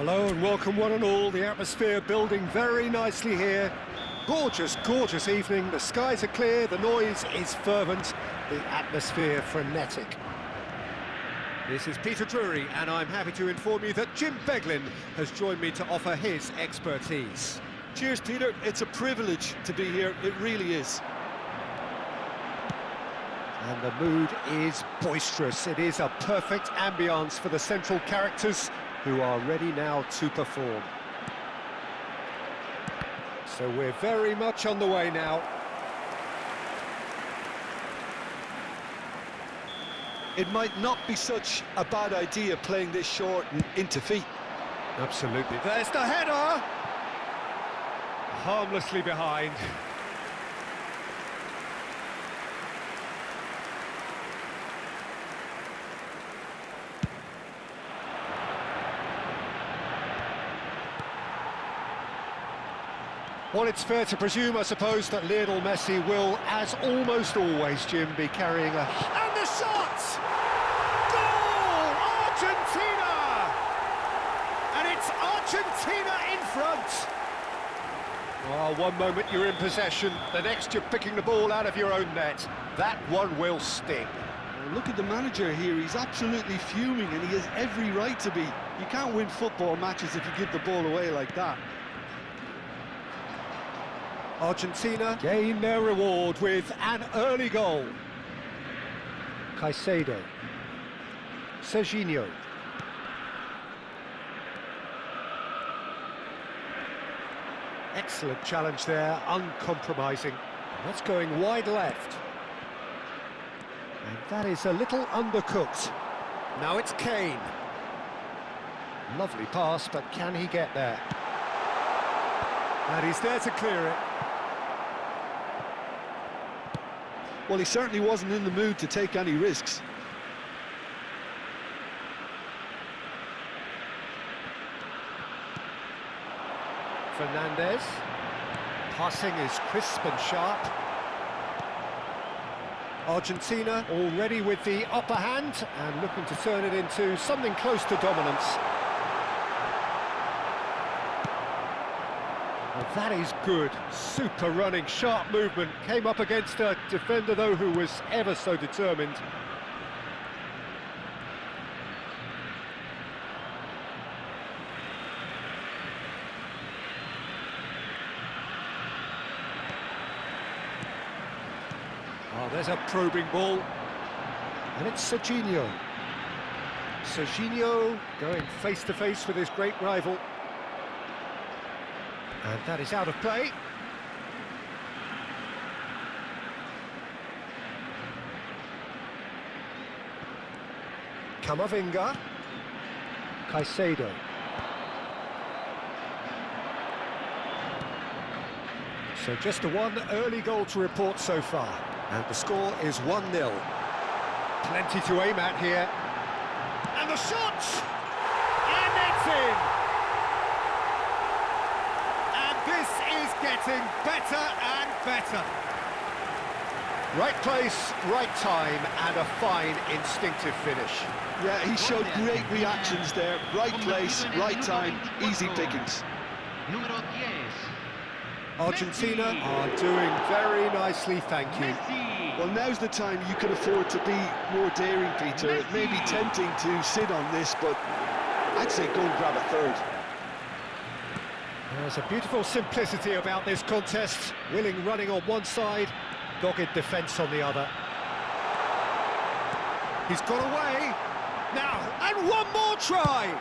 Hello and welcome one and all. The atmosphere building very nicely here. Gorgeous, gorgeous evening. The skies are clear, the noise is fervent, the atmosphere frenetic. This is Peter Drury, and I'm happy to inform you that Jim Beglin has joined me to offer his expertise. Cheers, Peter. It's a privilege to be here. It really is. And the mood is boisterous. It is a perfect ambience for the central characters who are ready now to perform. So we're very much on the way now. It might not be such a bad idea playing this short and into feet. Absolutely. There's the header! Harmlessly behind. Well, it's fair to presume, I suppose, that Lionel Messi will, as almost always, Jim, be carrying a... And the shot! Goal! Argentina! And it's Argentina in front! Oh, one moment you're in possession, the next you're picking the ball out of your own net. That one will sting. Well, look at the manager here. He's absolutely fuming, and he has every right to be. You can't win football matches if you give the ball away like that. Argentina gain their reward with an early goal. Caicedo. Serginho. Excellent challenge there, uncompromising. That's going wide left. And that is a little undercooked. Now it's Kane. Lovely pass, but can he get there? And he's there to clear it. Well, he certainly wasn't in the mood to take any risks. Fernandez. Passing is crisp and sharp. Argentina already with the upper hand and looking to turn it into something close to dominance. Well, that is good. Super running, sharp movement. Came up against a defender, though, who was ever so determined. Oh, there's a probing ball. And it's Serginho. Serginho going face-to-face with his great rival. And that is out of play. Camavinga. Caicedo. So just one early goal to report so far. And the score is 1-0. Plenty to aim at here. And the shot! And it's in! This is getting better and better. Right place, right time, and a fine instinctive finish. Yeah, he showed great reactions there. Right place, right time, easy pickings. Argentina are doing very nicely, thank you. Well, now's the time you can afford to be more daring, Peter. It may be tempting to sit on this, but I'd say go and grab a third. There's a beautiful simplicity about this contest. Willing running on one side, dogged defence on the other. He's got away. Now, and one more try!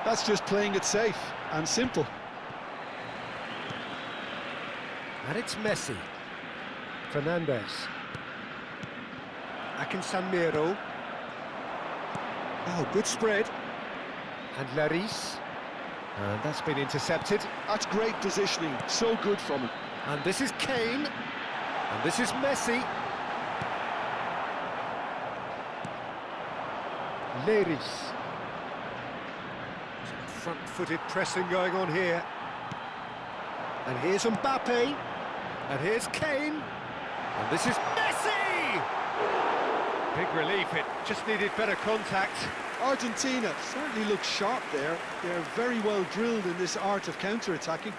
That's just playing it safe and simple. And it's Messi. Fernandez. Akinsanmiro. Oh, good spread. And Laris. And that's been intercepted. That's great positioning, so good from him. And this is Kane. And this is Messi. Laris. Some front-footed pressing going on here. And here's Mbappe. And here's Kane. And this is Messi! Big relief, it just needed better contact. Argentina certainly look sharp there. They're very well drilled in this art of counter-attacking.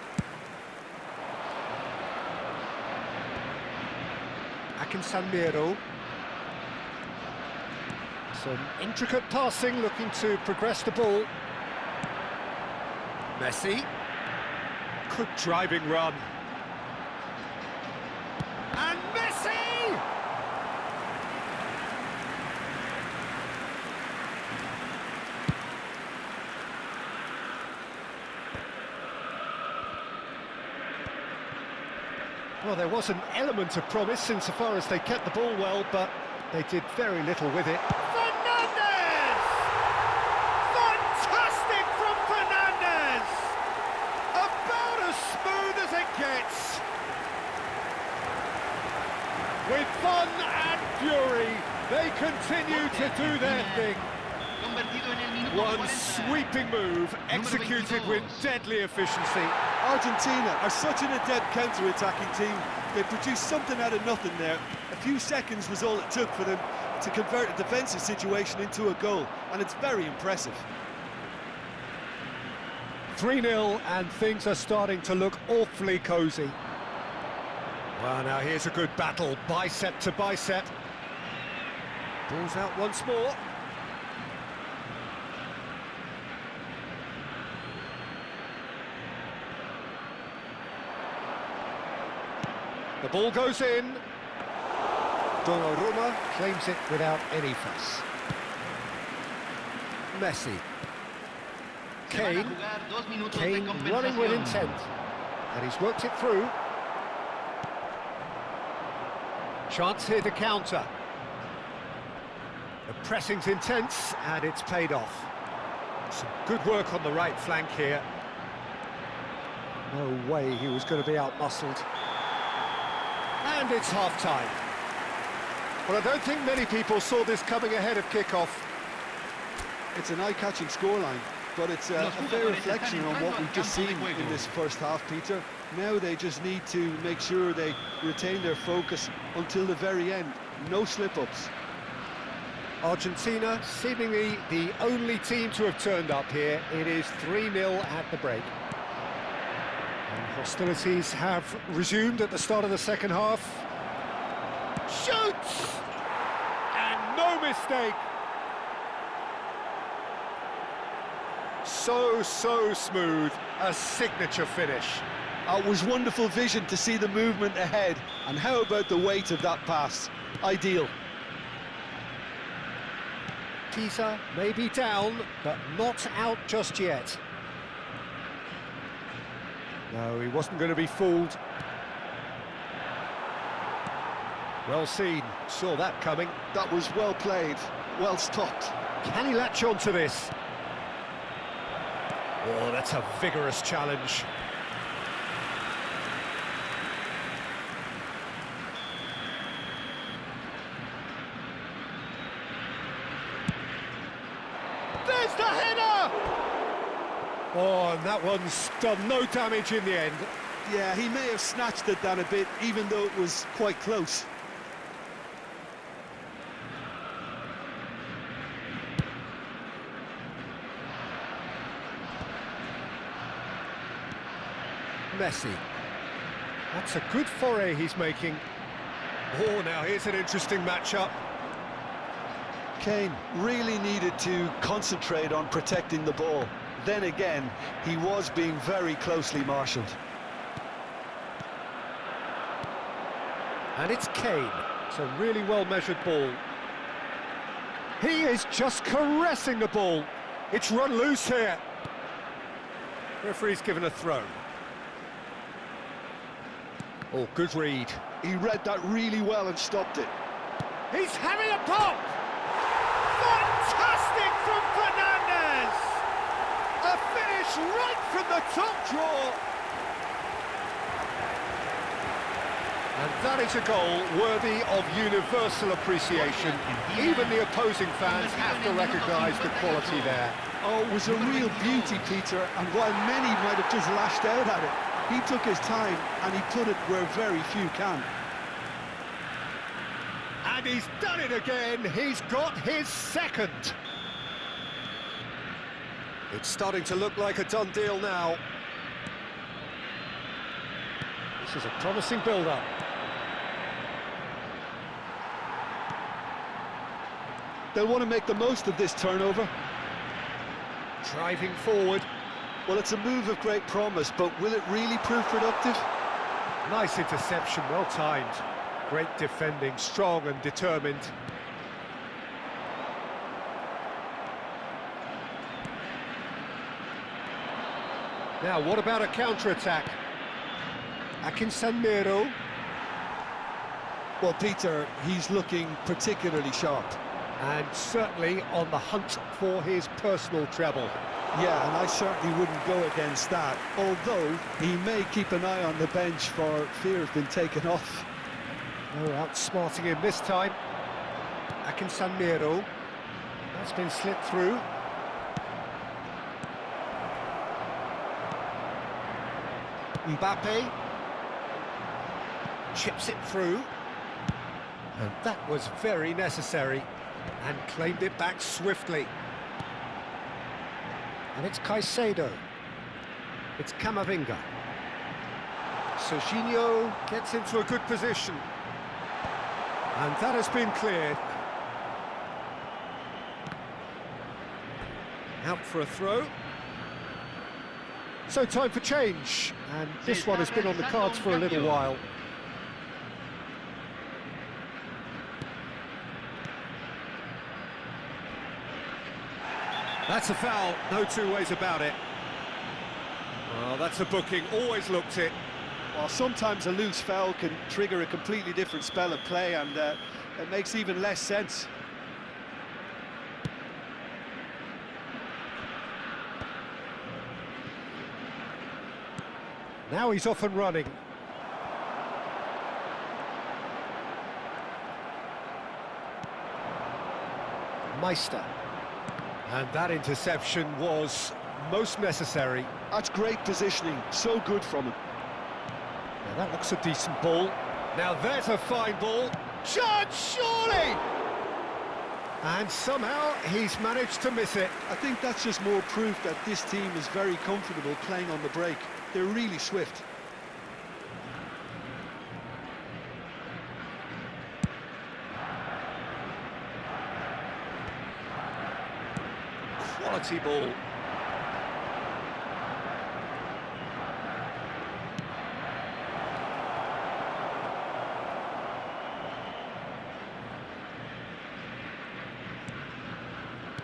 Akinsanmiro. Some intricate passing, looking to progress the ball. Messi. Good driving run. And Messi! Well, there was an element of promise insofar as they kept the ball well, but they did very little with it. Fernandez! Fantastic from Fernandez! About as smooth as it gets. With fun and fury, they continue to do their thing. One sweeping move, executed with deadly efficiency. Argentina are such an adept counter-attacking team. They produced something out of nothing there. A few seconds was all it took for them to convert a defensive situation into a goal, and it's very impressive. 3-0, and things are starting to look awfully cosy. Well, now here's a good battle, bicep to bicep. Ball's out once more. The ball goes in. Donnarumma claims it without any fuss. Messi. Kane running with intent. And he's worked it through. Chance here to counter. The pressing's intense, and it's paid off. Some good work on the right flank here. No way he was going to be out-muscled. And it's half-time. Well, I don't think many people saw this coming ahead of kick-off. It's an eye-catching scoreline, but it's a fair reflection on what we've just seen in this first half, Peter. Now they just need to make sure they retain their focus until the very end. No slip-ups. Argentina, seemingly the only team to have turned up here. It is 3-0 at the break. And hostilities have resumed at the start of the second half. Shoots! And no mistake! So smooth, a signature finish. It was wonderful vision to see the movement ahead, and how about the weight of that pass? Ideal. Pisa may be down, but not out just yet. No, he wasn't going to be fooled. Well seen, saw that coming. That was well played, well stopped. Can he latch on to this? Oh, that's a vigorous challenge. There's the header! Oh, and that one's done no damage in the end. Yeah, he may have snatched it down a bit, even though it was quite close. Messi. That's a good foray he's making. Oh, now here's an interesting matchup. Kane really needed to concentrate on protecting the ball. Then again, he was being very closely marshalled. And it's Kane. It's a really well-measured ball. He is just caressing the ball. It's run loose here. Referee's given a throw. Oh, good read. He read that really well and stopped it. He's having a pop! Fantastic from Fernandez! A finish right from the top draw! And that is a goal worthy of universal appreciation. Even the opposing fans have to recognise the quality there. Oh, it was a real beauty, Peter, and while many might have just lashed out at it, he took his time and he put it where very few can. And he's done it again. He's got his second. It's starting to look like a done deal now. This is a promising build-up. They'll want to make the most of this turnover. Driving forward. Well, it's a move of great promise, but will it really prove productive? Nice interception, well timed. Great defending, strong and determined. Now, what about a counter-attack? Akinsanmero. Well, Peter, he's looking particularly sharp. And certainly on the hunt for his personal treble. Yeah, and I certainly wouldn't go against that, although he may keep an eye on the bench for fear of being taken off. No outsmarting him this time. Akinsanmero. That's been slipped through. Mbappe chips it through, and that was very necessary, and claimed it back swiftly. And it's Caicedo. It's Camavinga. Serginho gets into a good position, and that has been cleared. Out for a throw. So time for change, and this one has been on the cards for a little while. That's a foul, no two ways about it. Well, that's a booking, always looked it. Well, sometimes a loose foul can trigger a completely different spell of play, and it makes even less sense. Now he's off and running. Meister. And that interception was most necessary. That's great positioning, so good from him. Now that looks a decent ball. Now there's a fine ball. Chance, surely! And somehow he's managed to miss it. I think that's just more proof that this team is very comfortable playing on the break. They're really swift. Quality ball.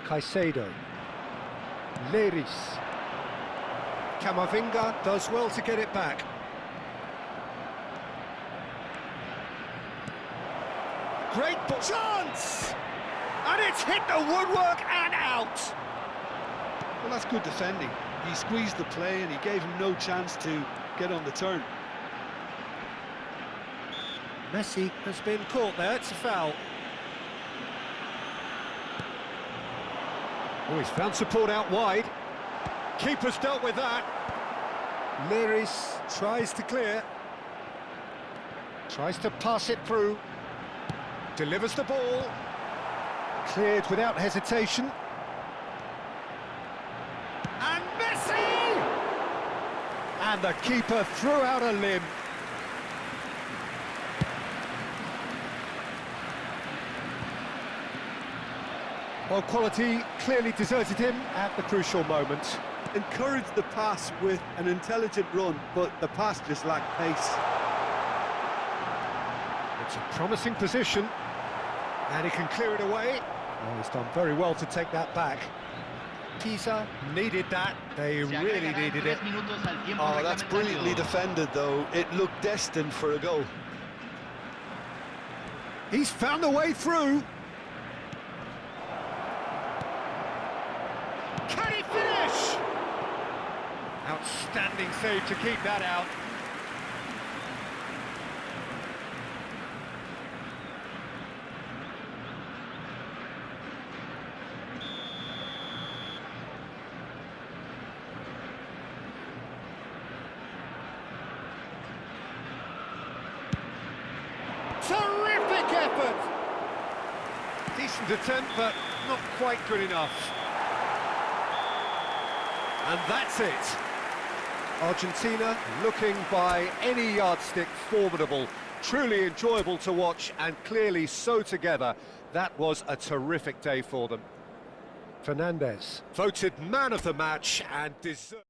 Caicedo. Leris. Camavinga does well to get it back. Great chance! And it's hit the woodwork and out! Well, that's good defending. He squeezed the play and he gave him no chance to get on the turn. Messi has been caught there, it's a foul. Oh, he's found support out wide. Keeper's dealt with that. Leris tries to clear. Tries to pass it through. Delivers the ball. Cleared without hesitation. And Messi! And the keeper threw out a limb. Well, quality clearly deserted him at the crucial moment. Encouraged the pass with an intelligent run, but the pass just lacked pace. It's a promising position, and he can clear it away. Oh, he's done very well to take that back. Pisa needed that, they really needed it. Oh, that's brilliantly defended, though. It looked destined for a goal. He's found a way through. Can he finish? Outstanding save to keep that out. Terrific effort! Decent attempt, but not quite good enough. And that's it. Argentina looking by any yardstick formidable, truly enjoyable to watch and clearly so together. That was a terrific day for them. Fernandez, voted man of the match and deserved.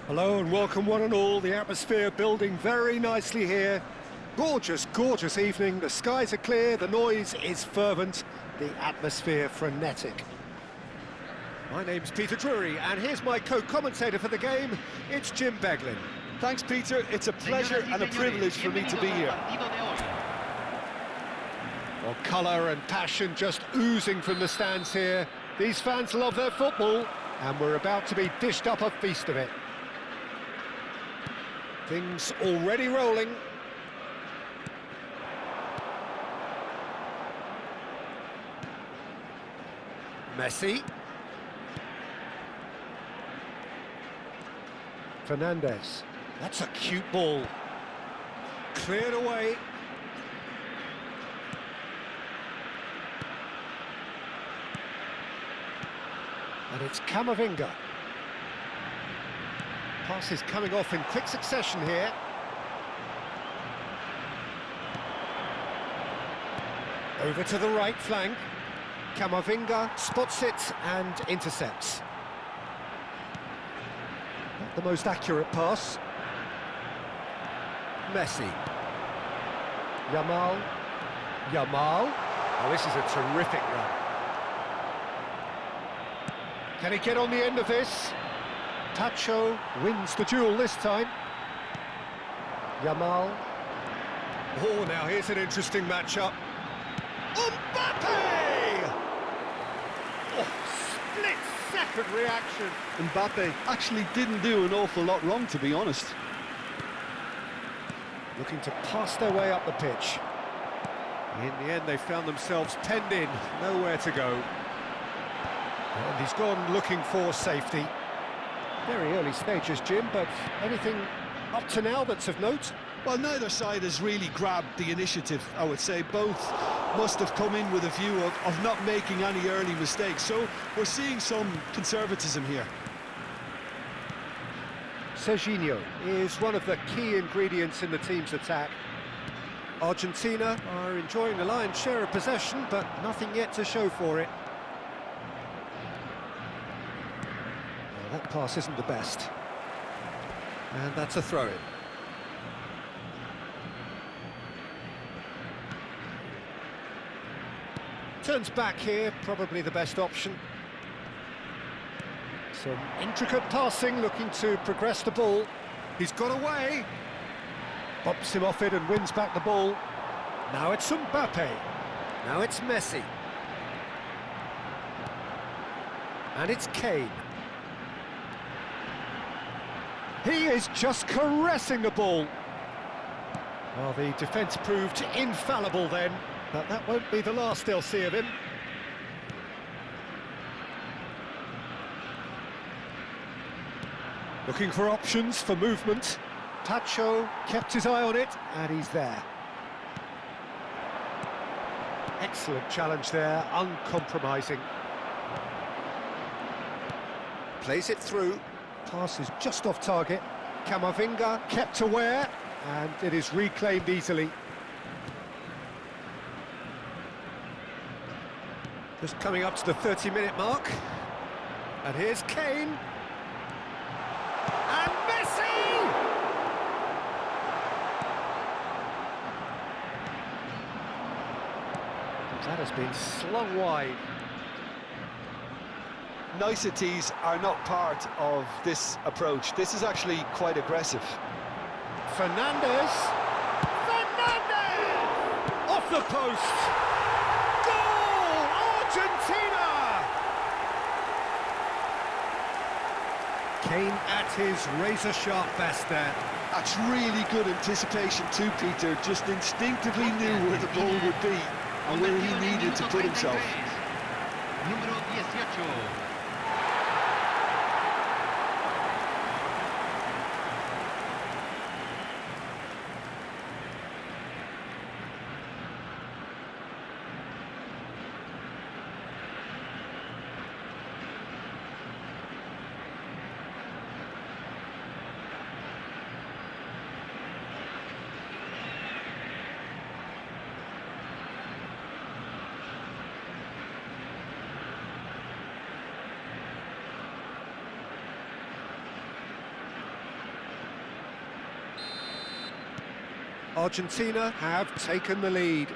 Hello and welcome one and all. The atmosphere building very nicely here. Gorgeous, gorgeous evening. The skies are clear, the noise is fervent, the atmosphere frenetic. My name's Peter Drury and here's my co-commentator for the game. It's Jim Beglin. Thanks, Peter. It's a pleasure and a privilege for me to be here. Well, colour and passion just oozing from the stands here. These fans love their football and we're about to be dished up a feast of it. Things already rolling. Messi. Fernandez. That's a cute ball. Cleared away. And it's Camavinga. Passes coming off in quick succession here. Over to the right flank. Camavinga spots it and intercepts. Not the most accurate pass. Messi. Yamal. Oh, this is a terrific run. Can he get on the end of this? Tacho wins the duel this time. Yamal. Oh, now here's an interesting matchup. Mbappe! split-second reaction. Mbappe actually didn't do an awful lot wrong, to be honest. Looking to pass their way up the pitch. In the end, they found themselves penned in, nowhere to go. And he's gone looking for safety. Very early stages, Jim, but anything up to now that's of note? Well, neither side has really grabbed the initiative, I would say. Both must have come in with a view of not making any early mistakes. So we're seeing some conservatism here. Serginho is one of the key ingredients in the team's attack. Argentina are enjoying the lion's share of possession, but nothing yet to show for it. Well, that pass isn't the best. And that's a throw-in. Turns back here, probably the best option. Some intricate passing, looking to progress the ball. He's got away. Bumps him off it and wins back the ball. Now it's Mbappe. Now it's Messi. And it's Kane. He is just caressing the ball. Well, the defence proved infallible then, but that won't be the last they'll see of him. Looking for options for movement. Tacho kept his eye on it, and he's there. Excellent challenge there, uncompromising. Plays it through. Pass is just off target. Camavinga kept aware, and it is reclaimed easily. Just coming up to the 30-minute mark. And here's Kane. And Messi! That has been slung wide. Niceties are not part of this approach. This is actually quite aggressive. Fernandez! Off the post! Goal! Argentina! Kane at his razor-sharp best there. That's really good anticipation too, Peter. Just instinctively knew where the ball would be and where he needed to put himself. Número 18. Argentina have taken the lead.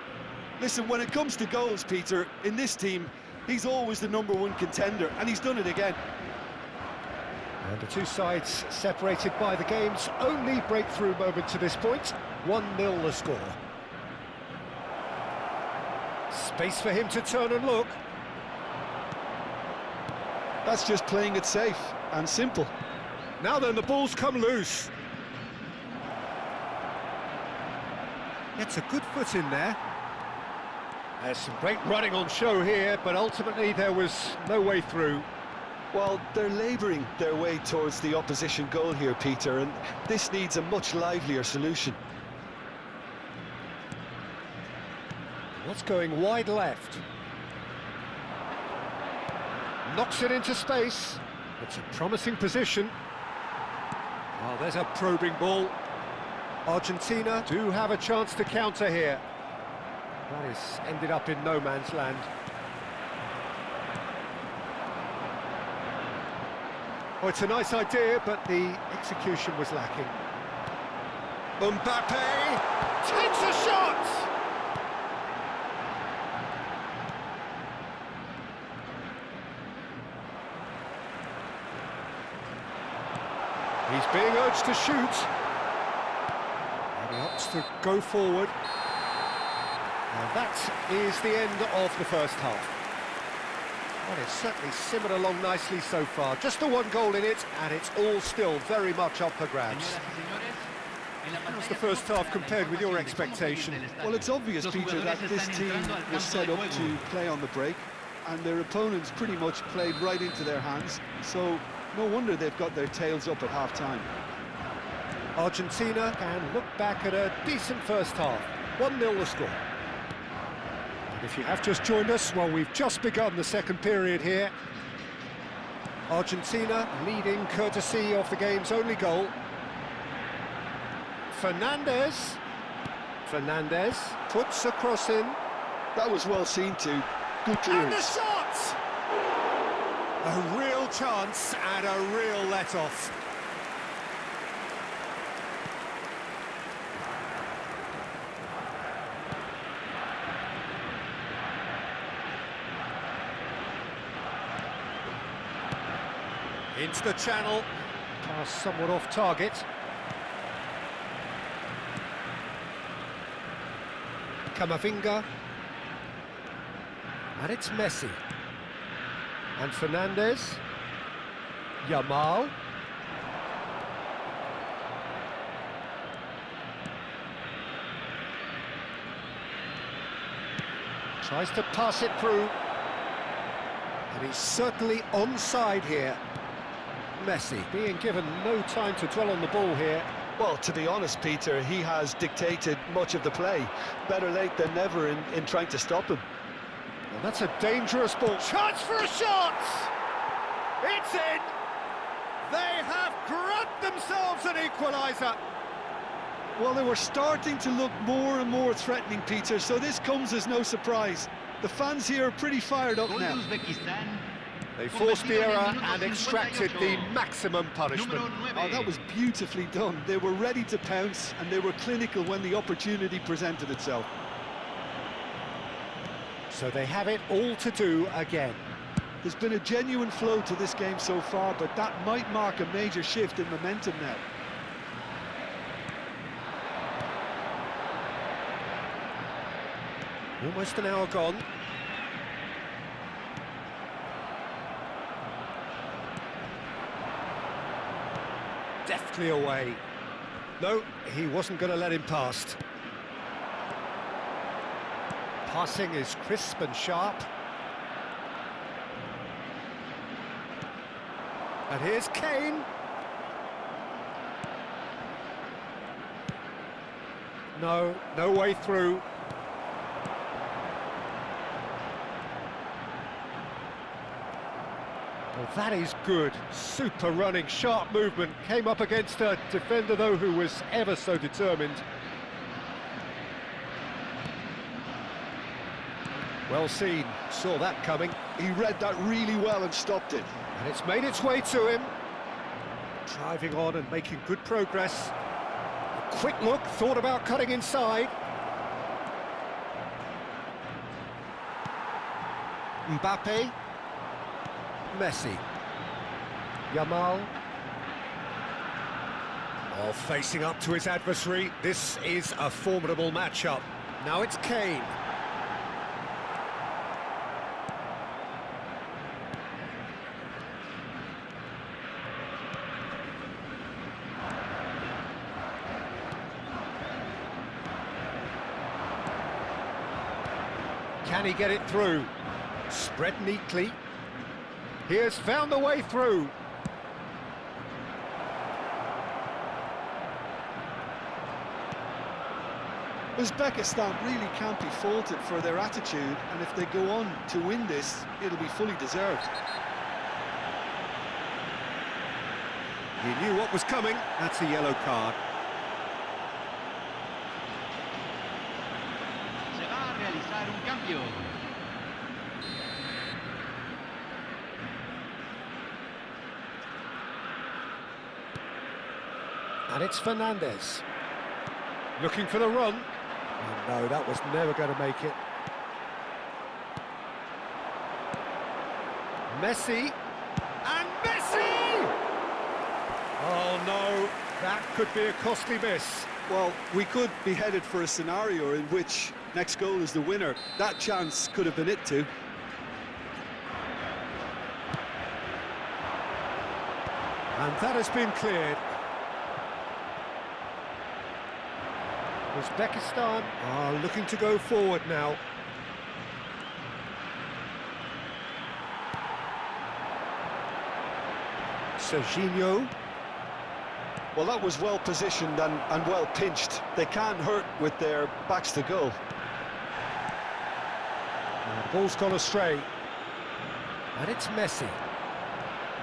Listen, when it comes to goals, Peter, in this team, he's always the #1 contender, and he's done it again. And the two sides separated by the game's only breakthrough moment to this point. 1-0 the score. Space for him to turn and look. That's just playing it safe and simple. Now then, the ball's come loose. Gets a good foot in there. There's some great running on show here, but ultimately there was no way through. Well, they're labouring their way towards the opposition goal here, Peter, and this needs a much livelier solution. What's going wide left? Knocks it into space. It's a promising position. Oh, there's a probing ball. Argentina do have a chance to counter here. That is ended up in no man's land. Oh, it's a nice idea, but the execution was lacking. Mbappe takes a shot! He's being urged to shoot. And he opts to go forward. And that is the end of the first half. Well, it's certainly simmered along nicely so far. Just the one goal in it, and it's all still very much up for grabs. How's the first half compared with your expectation? Well, it's obvious, Peter, that this team was set up to play on the break, and their opponents pretty much played right into their hands, so no wonder they've got their tails up at half-time. Argentina can look back at a decent first half. 1-0 the score. And if you have just joined us, well, we've just begun the second period here. Argentina leading courtesy of the game's only goal. Fernandez puts a cross in. That was well seen too. Good clearance. And the shot! A real chance and a real let-off. Into the channel. Pass somewhat off target. Camavinga, and it's Messi, and Fernandez, Yamal, tries to pass it through, and he's certainly onside here. Messi being given no time to dwell on the ball here. Well, to be honest, Peter, he has dictated much of the play. Better late than never in trying to stop him. Well, that's a dangerous ball. Chance for a shot! It's in! They have grabbed themselves an equaliser. Well, they were starting to look more and more threatening, Peter, so this comes as no surprise. The fans here are pretty fired up now. They forced the error and extracted the maximum punishment. Oh, that was beautifully done. They were ready to pounce, and they were clinical when the opportunity presented itself. So they have it all to do again. There's been a genuine flow to this game so far, but that might mark a major shift in momentum now. Almost an hour gone. Deftly away. No, he wasn't going to let him past. Passing is crisp and sharp. And here's Kane. No way through. Well, that is good. Super running, sharp movement. Came up against a defender, though, who was ever so determined. Well seen. Saw that coming. He read that really well and stopped it. And it's made its way to him. Driving on and making good progress. A quick look, thought about cutting inside. Mbappe. Messi. Yamal. Oh, facing up to his adversary. This is a formidable matchup. Now it's Kane. Can he get it through? Spread neatly. He has found the way through. Uzbekistan really can't be faulted for their attitude, and if they go on to win this, it'll be fully deserved. He knew what was coming. That's a yellow card. Se va a realizar un cambio. And it's Fernandez. Looking for the run. Oh, no, that was never going to make it. Messi. And Messi! Oh, no. That could be a costly miss. Well, we could be headed for a scenario in which next goal is the winner. That chance could have been it too. And that has been cleared. Uzbekistan are looking to go forward now. Serginho. Well, that was well positioned and well pinched. They can't hurt with their backs to goal. The ball's gone astray. And it's Messi.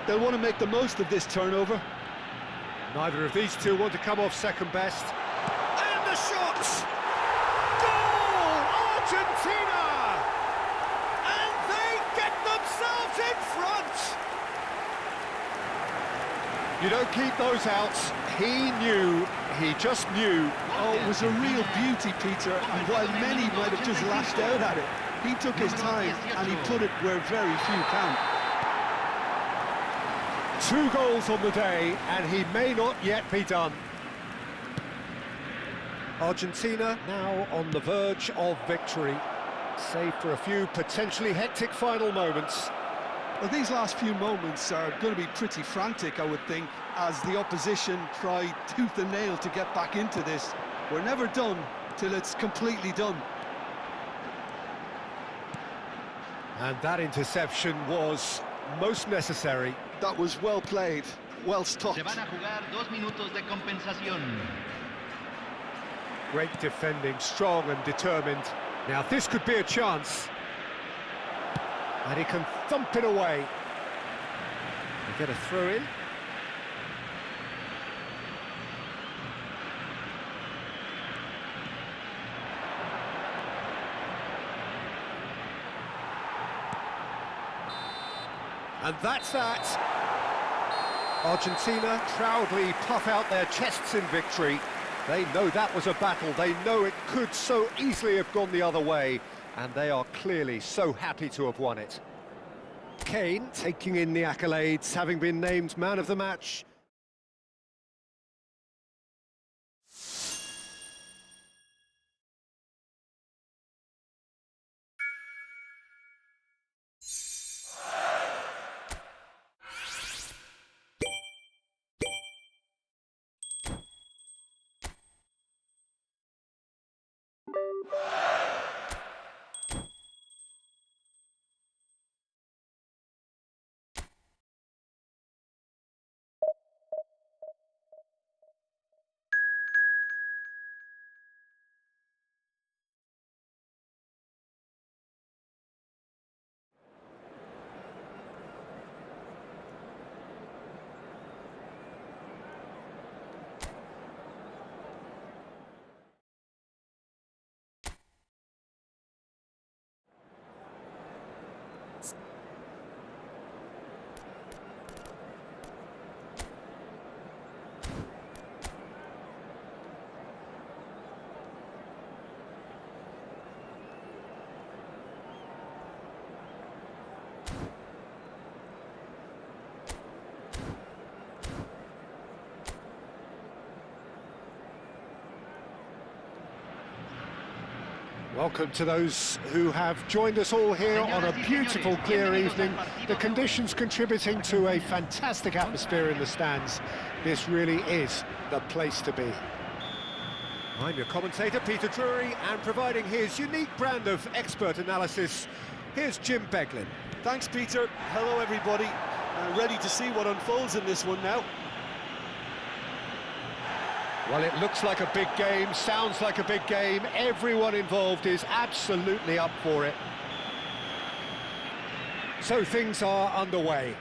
They'll want to make the most of this turnover. Neither of these two want to come off second best. And the shot! Goal! Argentina! And they get themselves in front! You don't keep those outs. He just knew. Oh, it was a real beauty, Peter, and while many might have just lashed out at it, he took his time and he put it where very few can. 2 goals on the day, and he may not yet be done. Argentina now on the verge of victory, save for a few potentially hectic final moments. Well, these last few moments are going to be pretty frantic, I would think, as the opposition try tooth and nail to get back into this. We're never done till it's completely done. And that interception was most necessary. That was well played, well stopped. Se van a jugar 2 minutos de compensación. Great defending, strong and determined. Now this could be a chance. And he can thump it away. They get a throw in. And that's that. Argentina proudly puff out their chests in victory. They know that was a battle. They know it could so easily have gone the other way. And they are clearly so happy to have won it. Kane taking in the accolades, having been named man of the match. Welcome to those who have joined us all here on a beautiful, clear evening. The conditions contributing to a fantastic atmosphere in the stands. This really is the place to be. I'm your commentator, Peter Drury, and providing his unique brand of expert analysis, here's Jim Beglin. Thanks, Peter. Hello, everybody. Ready to see what unfolds in this one now. Well, it looks like a big game, sounds like a big game. Everyone involved is absolutely up for it. So things are underway.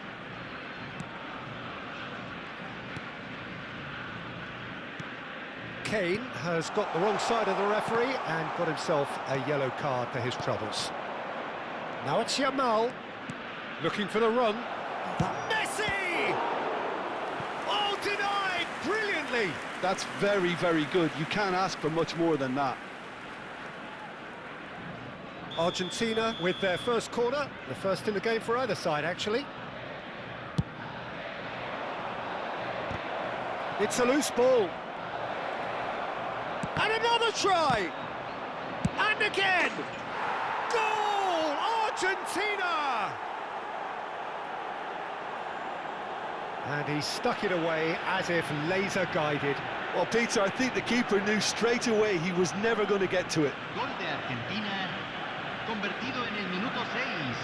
Kane has got the wrong side of the referee and got himself a yellow card for his troubles. Now it's Yamal, looking for the run. Messi! Oh, denied brilliantly! That's very, very good. You can't ask for much more than that. Argentina with their first corner, the first in the game for either side, actually. It's a loose ball. And another try! And again! Goal! Argentina! And he stuck it away as if laser-guided. Well, Peter, I think the keeper knew straight away he was never going to get to it. Gol de Argentina, convertido en el minuto 6.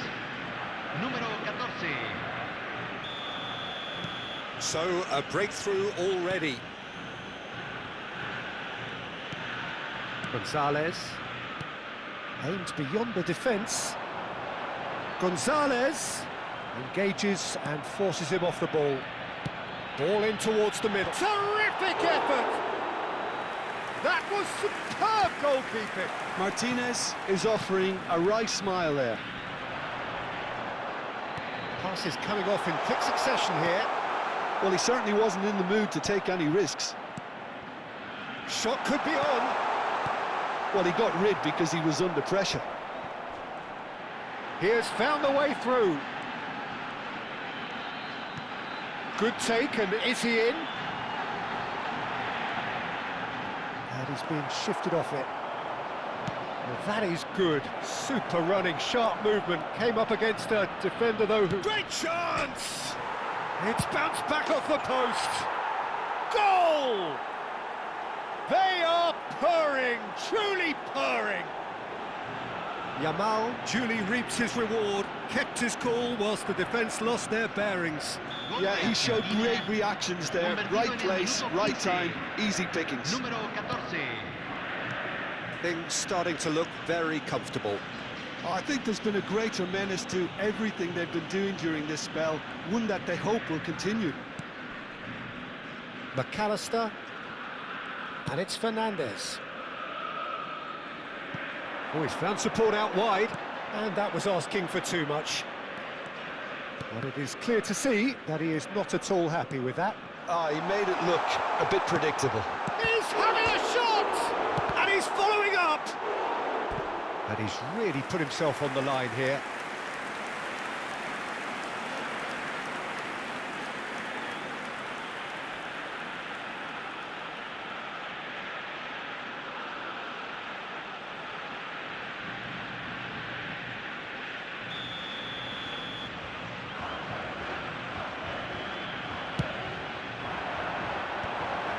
Número 14. So, a breakthrough already. Gonzalez. Aimed beyond the defence. Gonzalez engages and forces him off the ball. Ball in towards the middle. Terrific effort! That was superb goalkeeping. Martinez is offering a wry smile there. Pass is coming off in quick succession here. Well, he certainly wasn't in the mood to take any risks. Shot could be on. Well, he got rid because he was under pressure. He has found the way through. Good take, and is he in? And he's being shifted off it. Well, that is good. Super running, sharp movement. Came up against a defender, though, who... Great chance! It's bounced back off the post. Goal! They are purring, truly purring. Yamal duly reaps his reward, kept his cool whilst the defence lost their bearings. Yeah, he showed great reactions there. Right place, right time, easy pickings. Número 14. Things starting to look very comfortable. I think there's been a greater menace to everything they've been doing during this spell, one that they hope will continue. McAllister, and it's Fernandez. Oh, he's found support out wide, and that was asking for too much. But it is clear to see that he is not at all happy with that. He made it look a bit predictable. He's having a shot! And he's following up! And he's really put himself on the line here.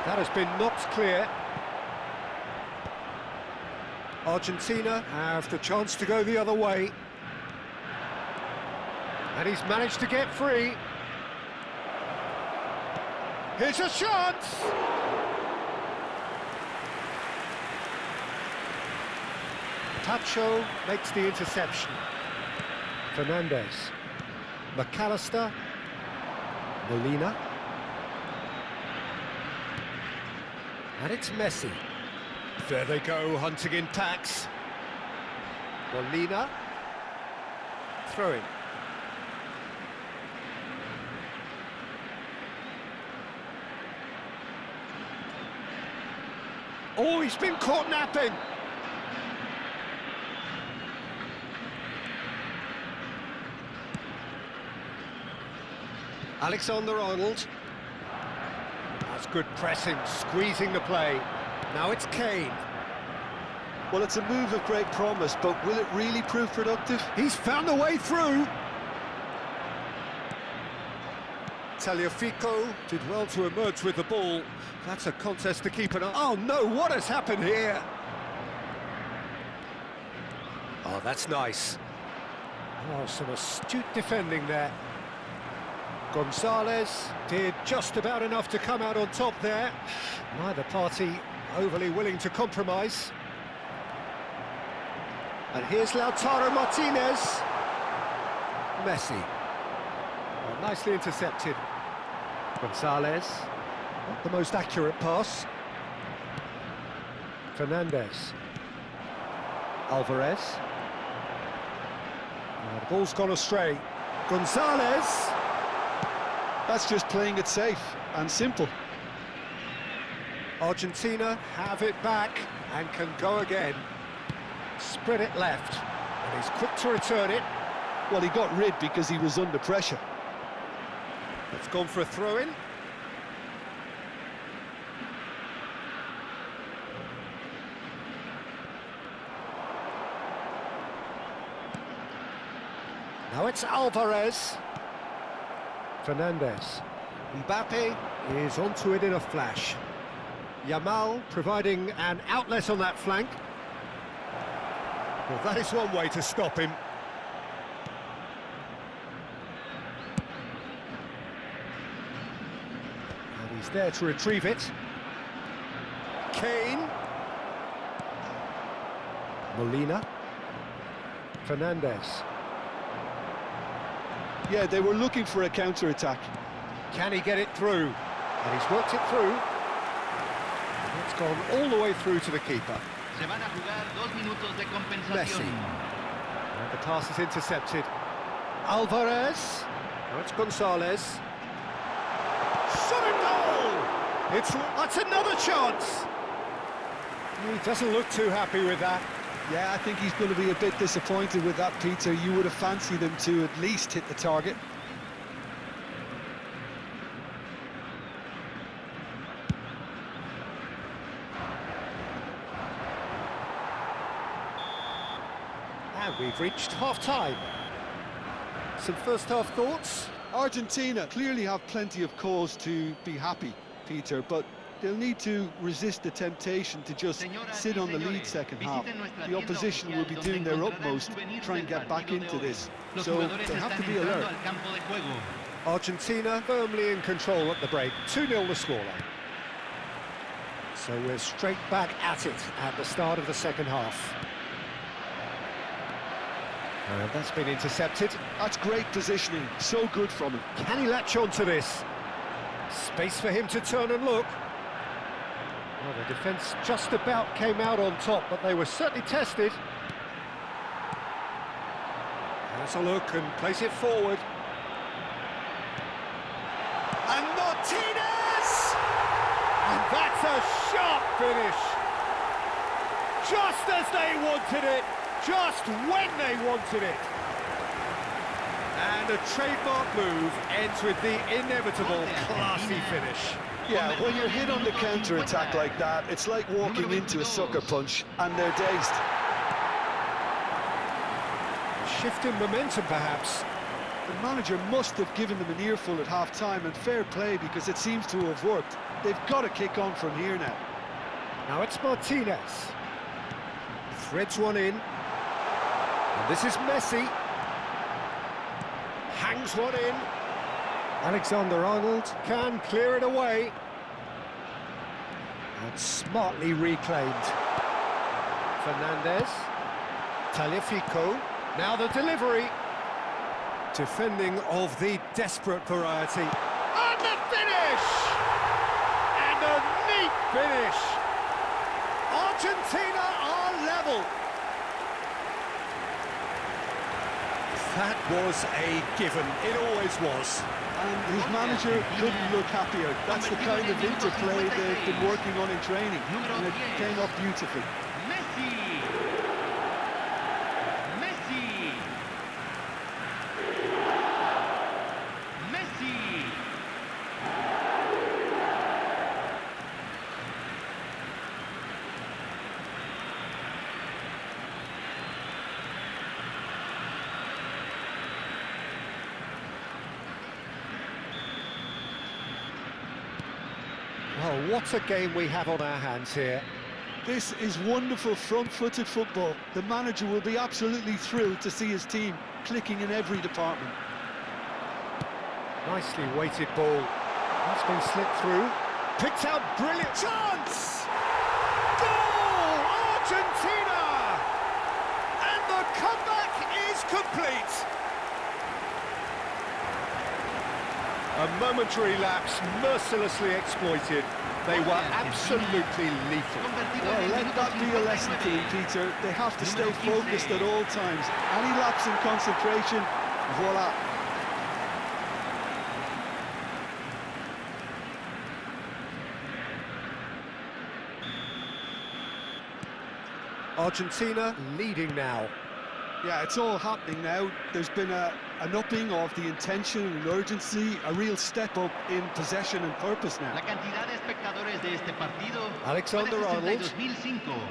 That has been knocked clear. Argentina have the chance to go the other way. And he's managed to get free. Here's a chance! Tacho makes the interception. Fernandez. McAllister. Molina. And it's Messi. There they go, hunting in packs. Molina. Throwing. Oh, he's been caught napping. Alexander-Arnold. That's good pressing, squeezing the play. Now it's Kane. Well, it's a move of great promise, but will it really prove productive? He's found a way through. Tagliafico did well to emerge with the ball. That's a contest to keep an eye. Oh no, what has happened here? Oh, that's nice. Oh, some astute defending there. Gonzalez did just about enough to come out on top there. Neither party overly willing to compromise. And here's Lautaro Martinez. Messi. Oh, nicely intercepted. Gonzalez. Not the most accurate pass. Fernandez. Alvarez. Oh, the ball's gone astray. Gonzalez. That's just playing it safe and simple. Argentina have it back and can go again. Spread it left, and he's quick to return it. Well, he got rid because he was under pressure. It's gone for a throw-in. Now it's Alvarez. Fernandez. Mbappe is onto it in a flash. Yamal providing an outlet on that flank. Well, that is one way to stop him. And he's there to retrieve it. Kane. Molina. Fernandez. Yeah, they were looking for a counter-attack. Can he get it through? And he's worked it through. It's gone all the way through to the keeper. Se van a jugar 2 minutos de Messi. compensación. And the pass is intercepted. Alvarez. Now it's Gonzalez. Shot and goal! That's another chance! He doesn't look too happy with that. Yeah, I think he's going to be a bit disappointed with that, Peter. You would have fancied him to at least hit the target. And we've reached half-time. Some first-half thoughts? Argentina clearly have plenty of cause to be happy, Peter, but they'll need to resist the temptation to just sit on the lead second half. The opposition will be doing their utmost to try and get back into this, so they have to be alert. Argentina firmly in control at the break. 2-0 the scoreline. So we're straight back at it at the start of the second half. And that's been intercepted. That's great positioning, so good from him. Can he latch on to this? Space for him to turn and look. Well, the defence just about came out on top, but they were certainly tested. Has a look and plays it forward. And Martinez! And that's a sharp finish. Just as they wanted it, just when they wanted it. And a trademark move ends with the inevitable classy finish. Yeah, when you're hit on the counter-attack like that, it's like walking into a sucker punch and they're dazed. Shift in momentum, perhaps. The manager must have given them an earful at half-time, and fair play because it seems to have worked. They've got to kick on from here now. Now it's Martinez. Threads one in. And this is Messi. Hangs one in. Alexander-Arnold can clear it away. And smartly reclaimed. Fernandez. Tagliafico. Now the delivery. Defending of the desperate variety. And the finish! And a neat finish. Argentina are level. That was a given. It always was. And his manager couldn't look happier. That's the kind of interplay they've been working on in training, and it came off beautifully. Messi. Messi. Messi. Well, what a game we have on our hands here. This is wonderful front-footed football. The manager will be absolutely thrilled to see his team clicking in every department. Nicely weighted ball. That's been slipped through. Picked out, brilliant chance! Goal! Argentina! And the comeback is complete. A momentary lapse, mercilessly exploited. They were absolutely lethal. Well, let that be a lesson to them, Peter. They have to stay focused at all times. Any lapse in concentration, voila. Argentina leading now. Yeah, it's all happening now. There's been an upping of the intention and urgency, a real step up in possession and purpose now. La cantidad de espectadores de este partido. Alexander-Arnold. 62,005.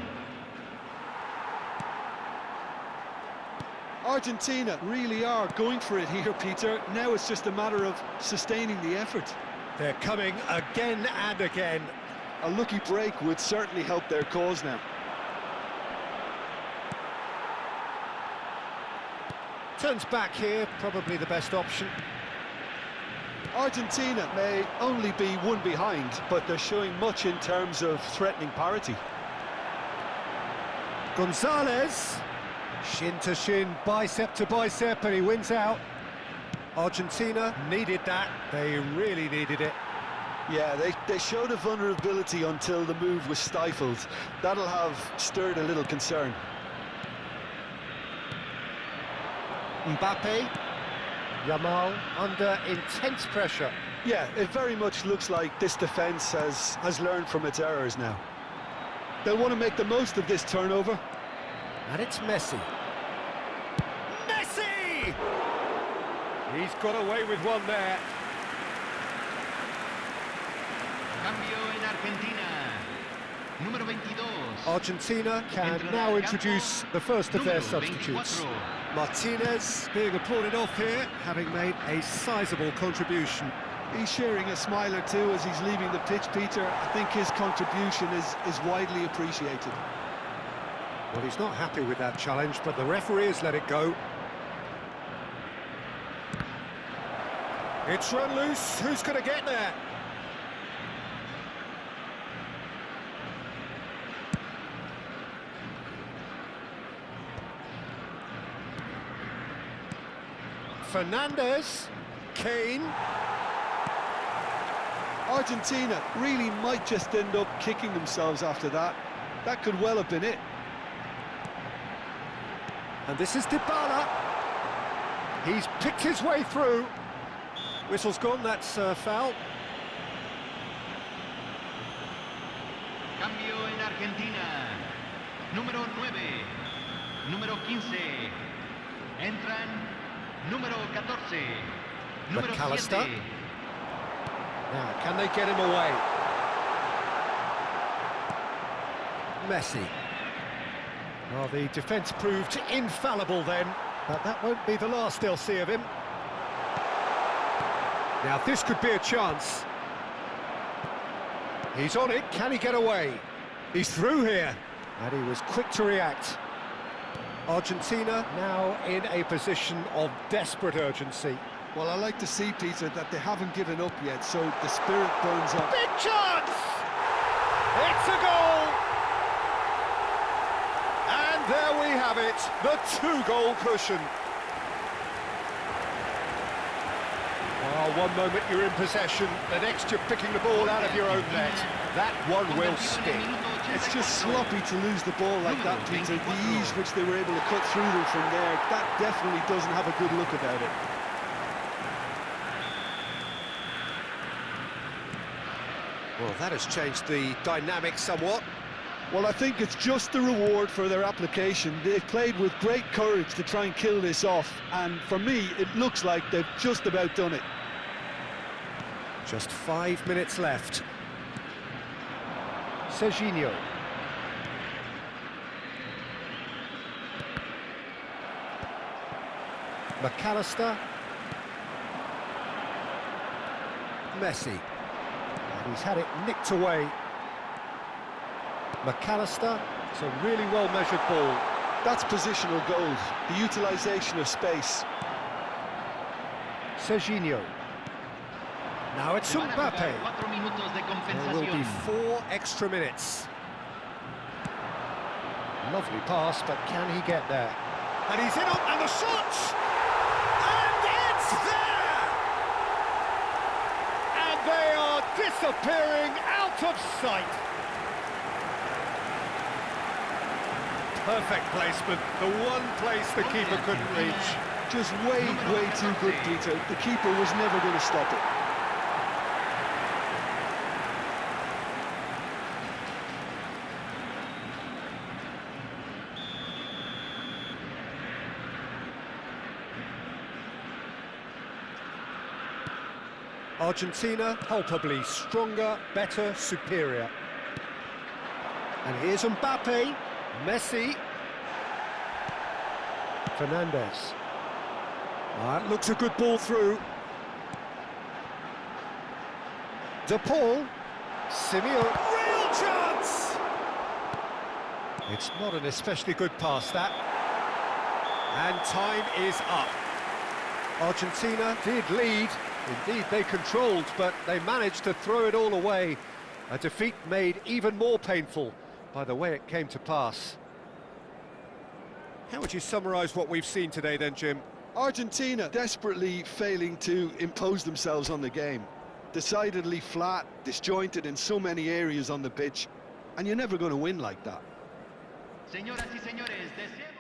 Argentina really are going for it here, Peter. Now it's just a matter of sustaining the effort. They're coming again and again. A lucky break would certainly help their cause now. Turns back here, probably the best option. Argentina may only be one behind, but they're showing much in terms of threatening parity. Gonzalez, shin to shin, bicep to bicep, and he wins out. Argentina needed that, they really needed it. Yeah, they showed a vulnerability until the move was stifled. That'll have stirred a little concern. Mbappe, Yamal under intense pressure. Yeah, it very much looks like this defence has learned from its errors now. They'll want to make the most of this turnover. And it's Messi. Messi! He's got away with one there. Cambio en Argentina. Número 22. Argentina can now introduce the first of their substitutes. Martinez being applauded off here, having made a sizable contribution. He's sharing a smile or two as he's leaving the pitch, Peter. I think his contribution is widely appreciated. Well, he's not happy with that challenge, but the referee has let it go. It's run loose. Who's going to get there? Fernandez, Kane. Argentina really might just end up kicking themselves after that. That could well have been it. And this is Dybala. He's picked his way through. Whistle's gone, that's foul. Cambio en Argentina. Número 9. Número 15. Entran número 14. Número McAllister. 7. Now, can they get him away? Messi. Well, the defence proved infallible then, but that won't be the last they'll see of him. Now, this could be a chance. He's on it, can he get away? He's through here, and he was quick to react. Argentina now in a position of desperate urgency. Well, I like to see, Peter, that they haven't given up yet, so the spirit burns up. Big chance! It's a goal! And there we have it, the two-goal cushion. One moment you're in possession, the next you're picking the ball out of your own net. That one will stick. It's just sloppy to lose the ball like that, Peter. The ease which they were able to cut through them from there, that definitely doesn't have a good look about it. Well, that has changed the dynamic somewhat. Well, I think it's just the reward for their application. They've played with great courage to try and kill this off, and for me, it looks like they've just about done it. Just 5 minutes left. Serginho. McAllister. Messi. And he's had it nicked away. McAllister. It's a really well-measured ball. That's positional goals, the utilisation of space. Serginho. Now it's Mbappe. There will be 4 extra minutes. Lovely pass, but can he get there? And he's in on, and the shot! And it's there! And they are disappearing out of sight. Perfect placement, the one place the keeper couldn't reach. Just way too good, Peter. The keeper was never going to stop it. Argentina, palpably stronger, better, superior. And here's Mbappe, Messi, Fernandez. That looks a good ball through. De Paul, Simeone, real chance! It's not an especially good pass, that. And time is up. Argentina did lead, indeed they controlled, but they managed to throw it all away. A defeat made even more painful by the way it came to pass. How would you summarise what we've seen today then, Jim? Argentina desperately failing to impose themselves on the game. Decidedly flat, disjointed in so many areas on the pitch, and you're never going to win like that. Señoras y señores, deseamos...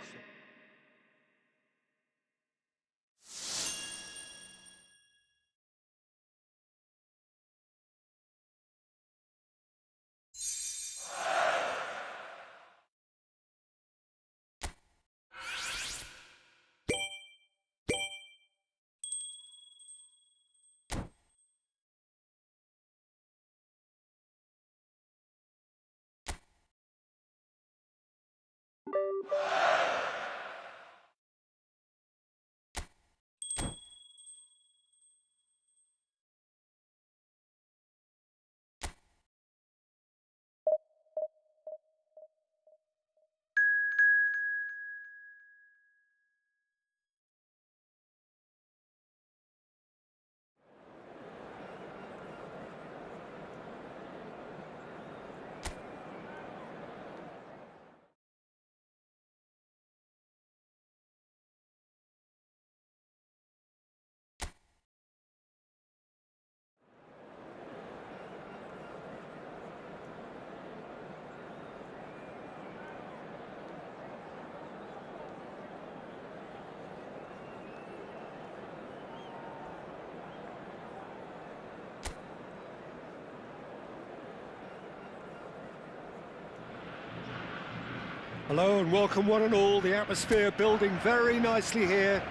Hello and welcome one and all. The atmosphere building very nicely here.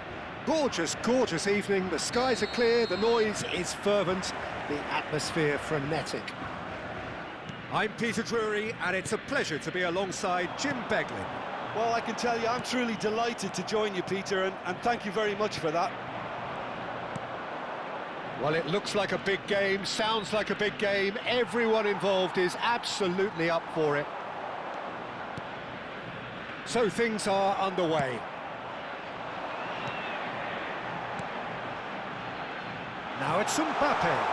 Gorgeous, gorgeous evening. The skies are clear, the noise is fervent, the atmosphere frenetic. I'm Peter Drury and it's a pleasure to be alongside Jim Beglin. Well, I can tell you, I'm truly delighted to join you, Peter, and thank you very much for that. Well, it looks like a big game, sounds like a big game. Everyone involved is absolutely up for it. So things are underway. Now it's Mbappe.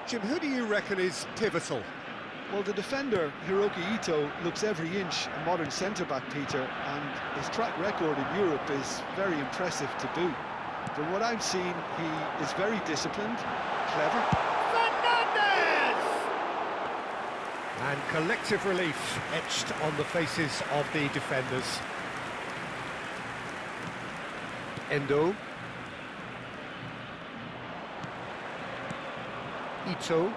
Jim, who do you reckon is pivotal? Well, the defender, Hiroki Ito, looks every inch a modern centre-back, Peter, and his track record in Europe is very impressive to boot. From what I've seen, he is very disciplined, clever. And collective relief etched on the faces of the defenders. Endo. Ito.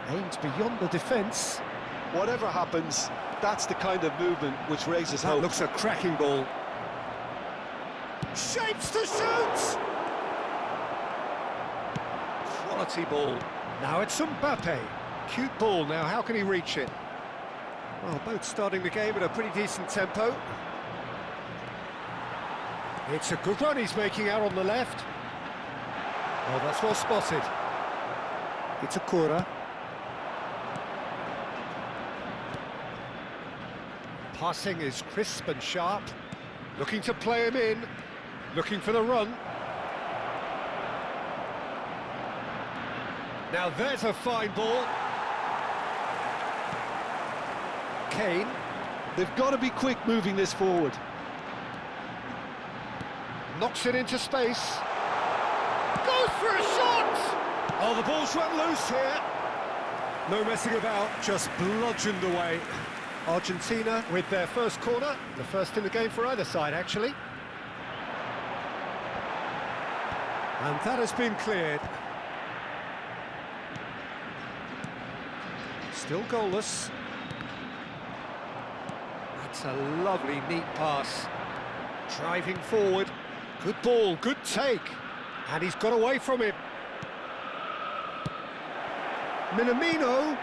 Aimed beyond the defence. Whatever happens, that's the kind of movement which raises That hope. looks a cracking ball. Shapes to shoot! Quality ball. Now it's Mbappe. Cute ball now, how can he reach it? Well, both starting the game at a pretty decent tempo. It's a good run he's making out on the left. Oh, that's well spotted. It's a Kura. Passing is crisp and sharp. Looking to play him in. Looking for the run. Now there's a fine ball. Kane. They've got to be quick moving this forward. Knocks it into space. Goes for a shot! Oh, the ball's run loose here. No messing about, just bludgeoned away. Argentina with their first corner, the first in the game for either side, actually. And that has been cleared. Still goalless. That's a lovely, neat pass. Driving forward. Good ball, good take. And he's got away from it. Minamino.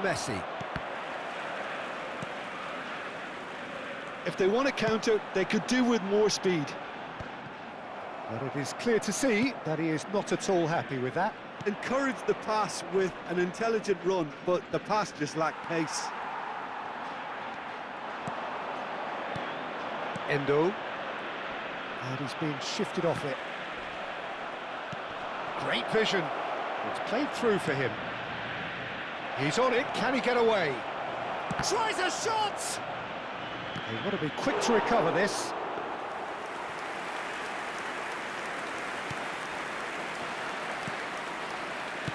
Messi. If they want to counter, they could do with more speed. But it is clear to see that he is not at all happy with that. Encouraged the pass with an intelligent run, but the pass just lacked pace. Endo. And he's being shifted off it. Great vision. It's played through for him. He's on it. Can he get away? Tries a shot! They want to be quick to recover this.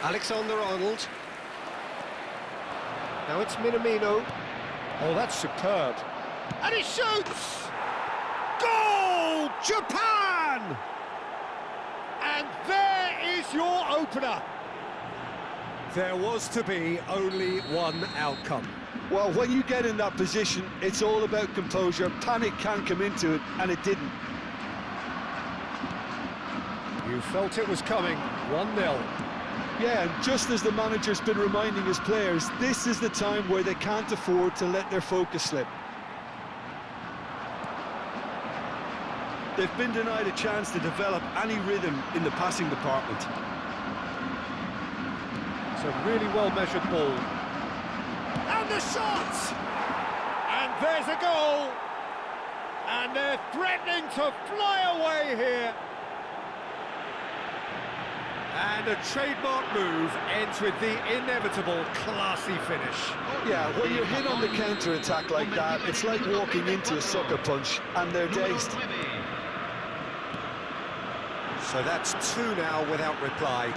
Alexander-Arnold. Now it's Minamino. Oh, that's superb. And he shoots! Goal! Japan! And there is your opener. There was to be only one outcome. Well, when you get in that position, it's all about composure. Panic can come into it, and it didn't. You felt it was coming. 1-0. Yeah, and just as the manager's been reminding his players, this is the time where they can't afford to let their focus slip. They've been denied a chance to develop any rhythm in the passing department. It's a really well-measured ball. And the shot! And there's a goal! And they're threatening to fly away here. And a trademark move ends with the inevitable classy finish. Yeah, when you're hit on the counter-attack like that, it's like walking into a sucker punch, and they're dazed. So that's 2 now without reply.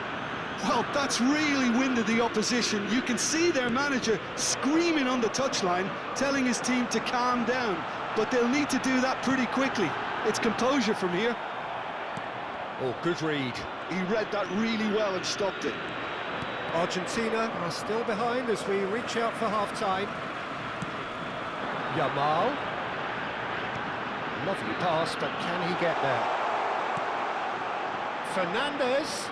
Well, that's really winded the opposition. You can see their manager screaming on the touchline, telling his team to calm down. But they'll need to do that pretty quickly. It's composure from here. Oh, good read. He read that really well and stopped it. Argentina are still behind as we reach out for half-time. Yamal. Lovely pass, but can he get there? Fernandez.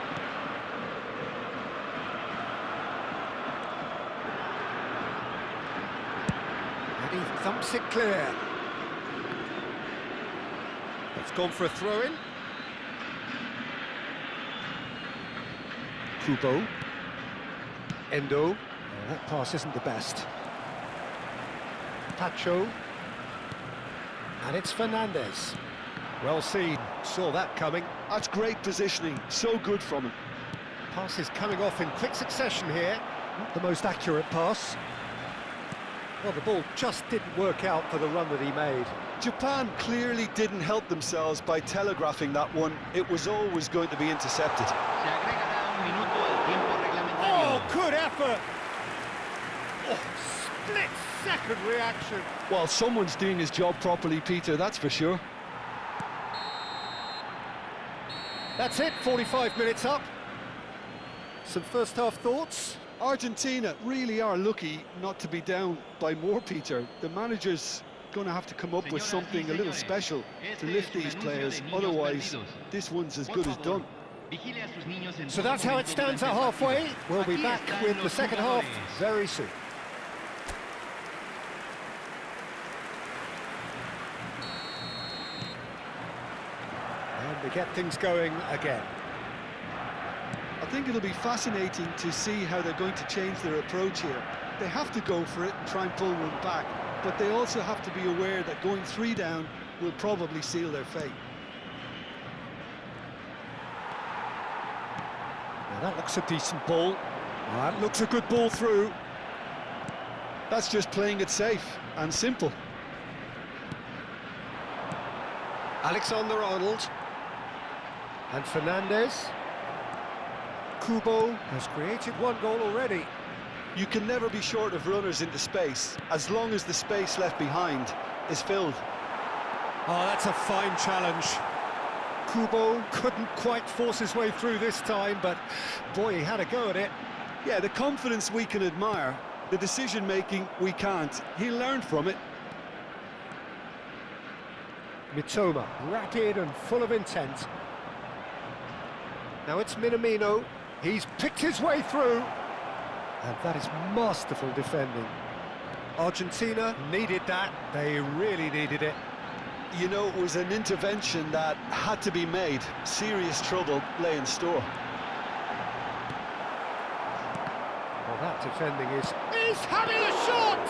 And he thumps it clear. It's gone for a throw-in. Kubo. Endo. Oh, that pass isn't the best. Pacho. And it's Fernandez. Well seen. Saw that coming. That's great positioning. So good from him. Pass is coming off in quick succession here. Not the most accurate pass. Well, the ball just didn't work out for the run that he made. Japan clearly didn't help themselves by telegraphing that one. It was always going to be intercepted. Oh, good effort! Oh, split-second reaction. Well, someone's doing his job properly, Peter, that's for sure. That's it, 45 minutes up. Some first-half thoughts? Argentina really are lucky not to be down by more, Peter. The manager's going to have to come up with something a little special to lift these players. Otherwise, this one's as good as done. So that's how it stands at halfway. We'll be back with the second half very soon. And we get things going again. I think it'll be fascinating to see how they're going to change their approach here. They have to go for it and try and pull one back, but they also have to be aware that going 3 down will probably seal their fate. Now that looks a decent ball. That looks a good ball through. That's just playing it safe and simple. Alexander-Arnold. And Fernandez. Kubo has created 1 goal already. You can never be short of runners into space, as long as the space left behind is filled. Oh, that's a fine challenge. Kubo couldn't quite force his way through this time, but boy, he had a go at it. Yeah, the confidence we can admire, the decision-making we can't. He learned from it. Mitoma, rapid and full of intent. Now it's Minamino. He's picked his way through. And that is masterful defending. Argentina needed that. They really needed it. You know, it was an intervention that had to be made. Serious trouble lay in store. Well, that defending is... He's having a shot!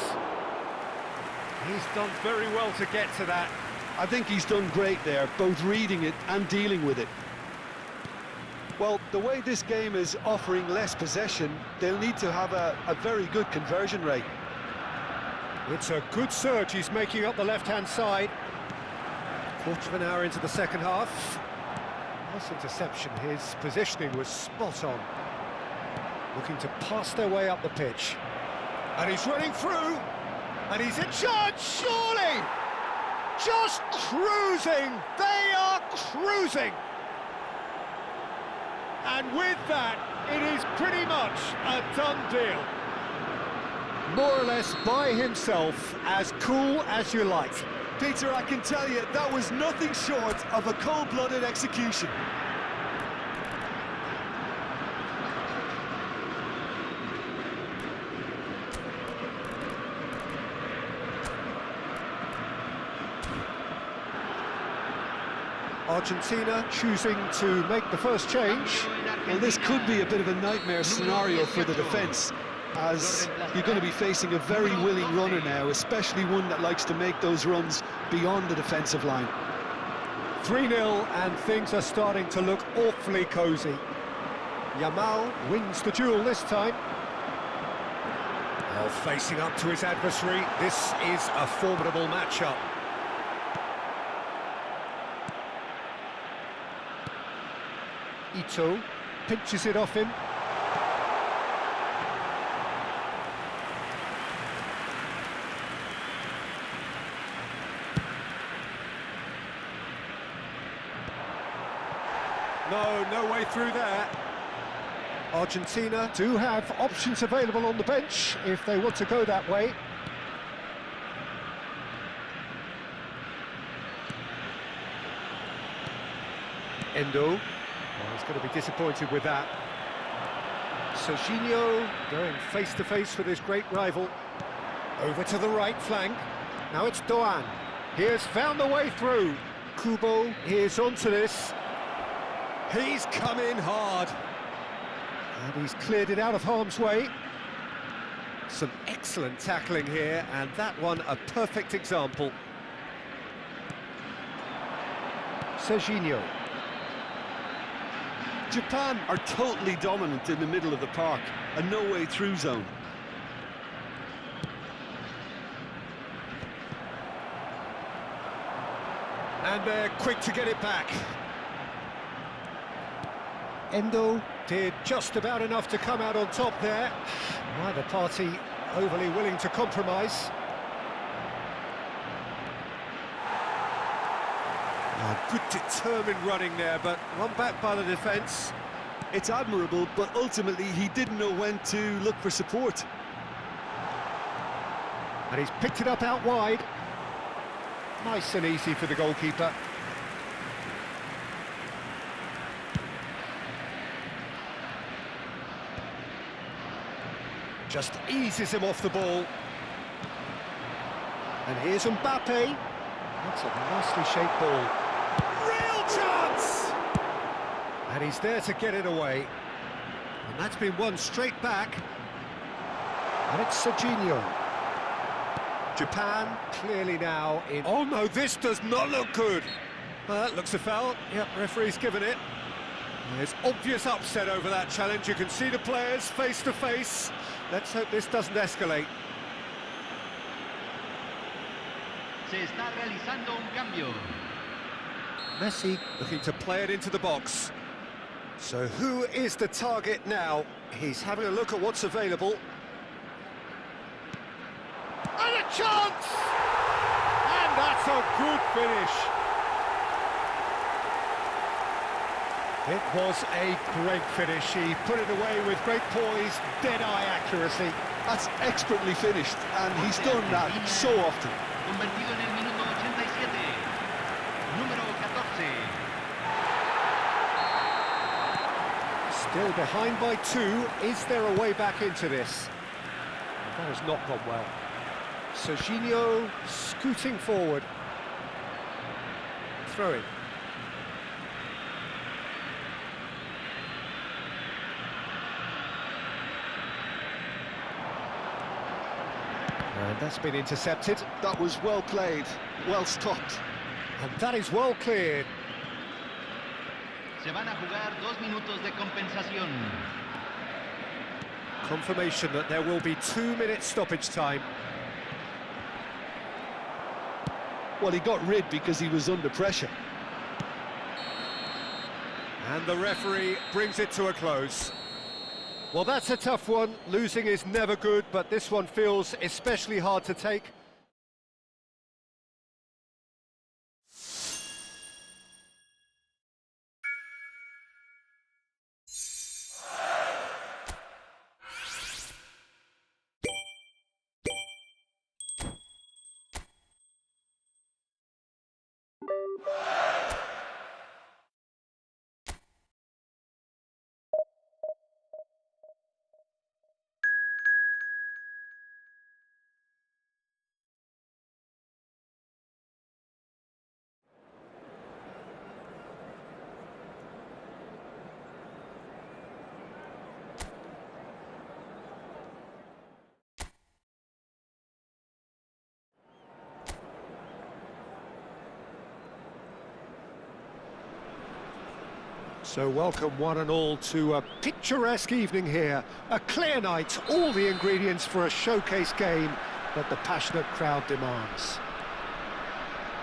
He's done very well to get to that. I think he's done great there, both reading it and dealing with it. Well, the way this game is offering less possession, they'll need to have a very good conversion rate. It's a good surge he's making up the left-hand side. Quarter of an hour into the second half. Nice interception, his positioning was spot on. Looking to pass their way up the pitch. And he's running through, and he's in charge, surely! Just cruising, they are cruising! And with that, it is pretty much a done deal. More or less by himself, as cool as you like. Peter, I can tell you, that was nothing short of a cold-blooded execution. Argentina choosing to make the first change. Well, this could be a bit of a nightmare scenario for the defence, as you're going to be facing a very willing runner now, especially one that likes to make those runs beyond the defensive line. 3-0 and things are starting to look awfully cosy. Yamal wins the duel this time. Well, facing up to his adversary, this is a formidable matchup. Ito pinches it off him. No way through there. Argentina do have options available on the bench if they want to go that way. Endo. Well, he's going to be disappointed with that. Serginho going face-to-face with his great rival. Over to the right flank. Now it's Doan. He has found the way through. Kubo is onto this. He's come in hard. And he's cleared it out of harm's way. Some excellent tackling here, and that one a perfect example. Serginho. Japan are totally dominant in the middle of the park, a no-way through zone. And they're quick to get it back. Endo did just about enough to come out on top there. Neither party overly willing to compromise. Good determined running there, but one back by the defence. It's admirable, but ultimately he didn't know when to look for support. And he's picked it up out wide. Nice and easy for the goalkeeper. Just eases him off the ball. And here's Mbappe. That's a nicely shaped ball. Real chance! And he's there to get it away. And that's been won straight back. And it's Serginho. Japan clearly now in... Oh no, this does not look good. Well, that looks a foul. Yep, referee's given it. There's obvious upset over that challenge. You can see the players face to face. Let's hope this doesn't escalate. Se está realizando un cambio. Messi looking to play it into the box. So who is the target now? He's having a look at what's available. And a chance! And that's a good finish. It was a great finish. He put it away with great poise, dead-eye accuracy. That's expertly finished, and he's done that so often. Convertido en el minuto 87. Número 14. Still behind by 2. Is there a way back into this? That has not gone well. Serginho scooting forward. throw-in. And that's been intercepted. That was well played, well stopped. And that is well cleared. Se van a jugar 2 minutos de compensación. Confirmation that there will be 2 minutes stoppage time. Well, he got rid because he was under pressure. And the referee brings it to a close. Well, that's a tough one. Losing is never good, but this one feels especially hard to take. So welcome one and all to a picturesque evening here. A clear night, all the ingredients for a showcase game that the passionate crowd demands.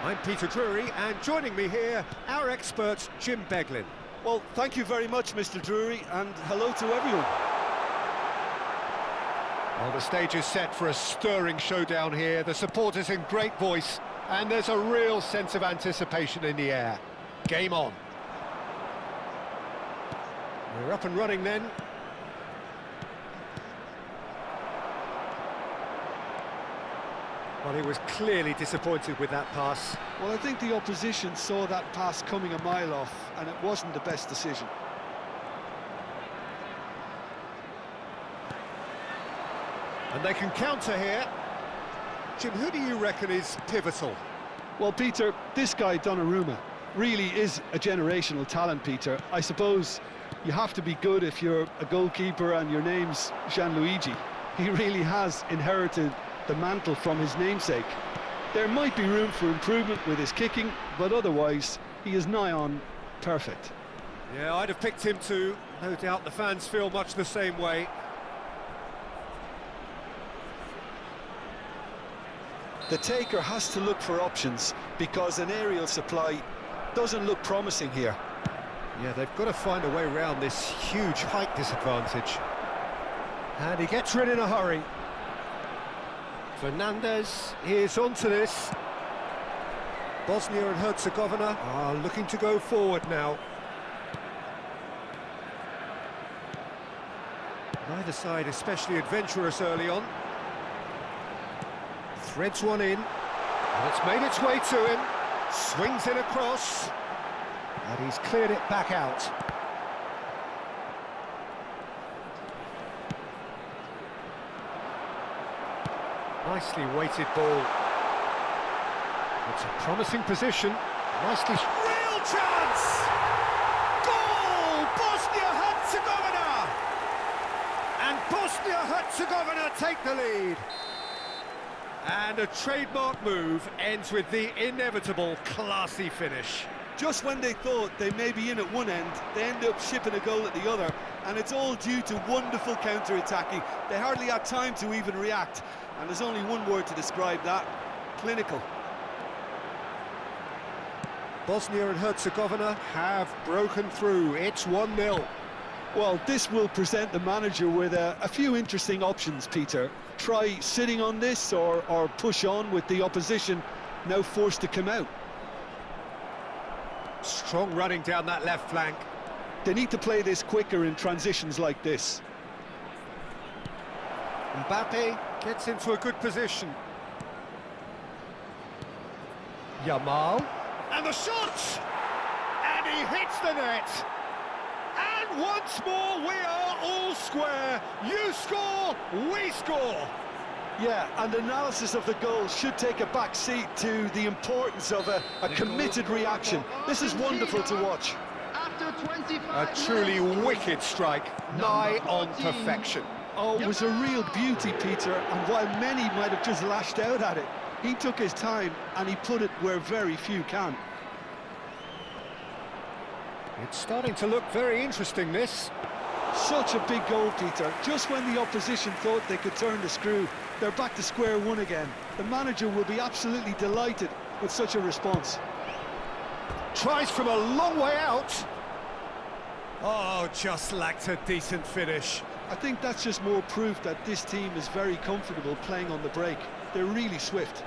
I'm Peter Drury, and joining me here, our expert, Jim Beglin. Well, thank you very much, Mr. Drury, and hello to everyone. Well, the stage is set for a stirring showdown here. The supporters in great voice, and there's a real sense of anticipation in the air. Game on. We're up and running then. Well, he was clearly disappointed with that pass. Well, I think the opposition saw that pass coming a mile off, and it wasn't the best decision. And they can counter here. Jim, who do you reckon is pivotal? Well, Peter, this guy, Donnarumma, really is a generational talent, Peter. I suppose you have to be good if you're a goalkeeper and your name's Gianluigi. He really has inherited the mantle from his namesake. There might be room for improvement with his kicking, but otherwise, he is nigh on perfect. Yeah, I'd have picked him too. No doubt the fans feel much the same way. The taker has to look for options because an aerial supply doesn't look promising here. Yeah, they've got to find a way around this huge height disadvantage. And he gets rid in a hurry. Fernandez is onto this. Bosnia and Herzegovina are looking to go forward now. Neither side especially adventurous early on. Threads one in, and it's made its way to him. Swings it across, and he's cleared it back out. Nicely weighted ball. It's a promising position. Nicely... Real chance! Goal! Bosnia-Herzegovina! And Bosnia-Herzegovina take the lead. And a trademark move ends with the inevitable classy finish. Just when they thought they may be in at one end, they end up shipping a goal at the other, and it's all due to wonderful counter-attacking. They hardly had time to even react, and there's only one word to describe that: clinical. Bosnia and Herzegovina have broken through. It's 1-0. Well, this will present the manager with a few interesting options, Peter. Try sitting on this or push on with the opposition now forced to come out. Strong running down that left flank. They need to play this quicker in transitions like this. Mbappe gets into a good position. Yamal. And the shot! And he hits the net! And once more we are all square. You score, we score. Yeah, and analysis of the goal should take a back seat to the importance of a committed reaction. This is wonderful to watch. After 25 A truly minutes, wicked strike, nigh on perfection. Oh, it was a real beauty, Peter, and while many might have just lashed out at it, he took his time and he put it where very few can. It's starting to look very interesting, this. Such a big goal, Peter. Just when the opposition thought they could turn the screw, they're back to square one again. The manager will be absolutely delighted with such a response. Tries from a long way out. Oh, just lacked a decent finish. I think that's just more proof that this team is very comfortable playing on the break. They're really swift.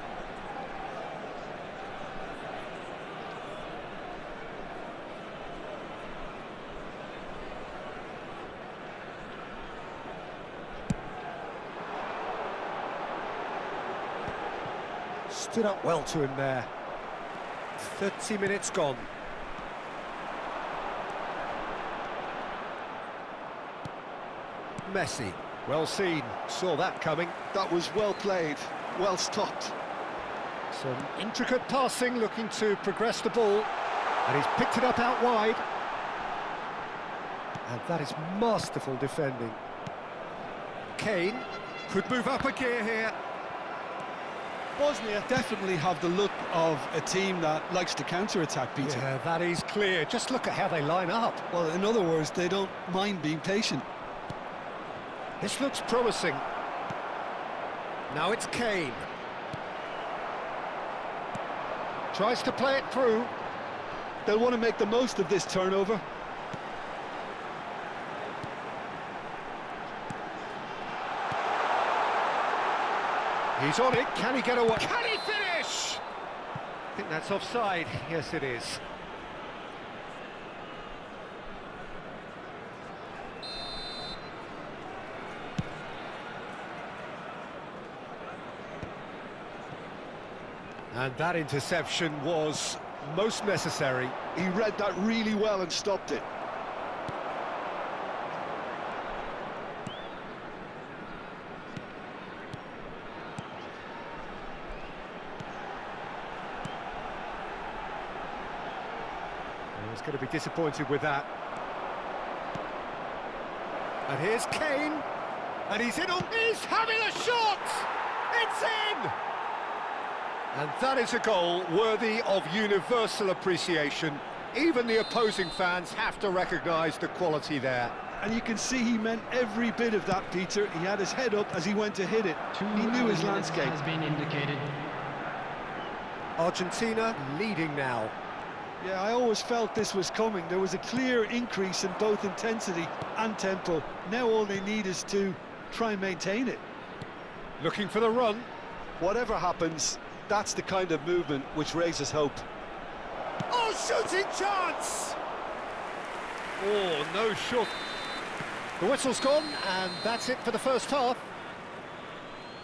Stood up well to him there. 30 minutes gone. Messi, well seen, saw that coming. That was well played, well stopped. Some intricate passing, looking to progress the ball. And he's picked it up out wide. And that is masterful defending. Kane could move up a gear here. Bosnia definitely have the look of a team that likes to counter-attack, Peter. Yeah, that is clear. Just look at how they line up. Well, in other words, they don't mind being patient. This looks promising. Now it's Kane. Tries to play it through. They'll want to make the most of this turnover. He's on it. Can he get away? Can he finish? I think that's offside. Yes, it is. And that interception was most necessary. He read that really well and stopped it. He's going to be disappointed with that. And here's Kane. And he's in on... He's having a shot! It's in! And that is a goal worthy of universal appreciation. Even the opposing fans have to recognise the quality there. And you can see he meant every bit of that, Peter. He had his head up as he went to hit it. He knew his landscape. Has been indicated. Argentina leading now. Yeah, I always felt this was coming. There was a clear increase in both intensity and tempo. Now all they need is to try and maintain it. Looking for the run. Whatever happens, that's the kind of movement which raises hope. Oh, shooting chance! Oh, no shot. The whistle's gone, and that's it for the first half.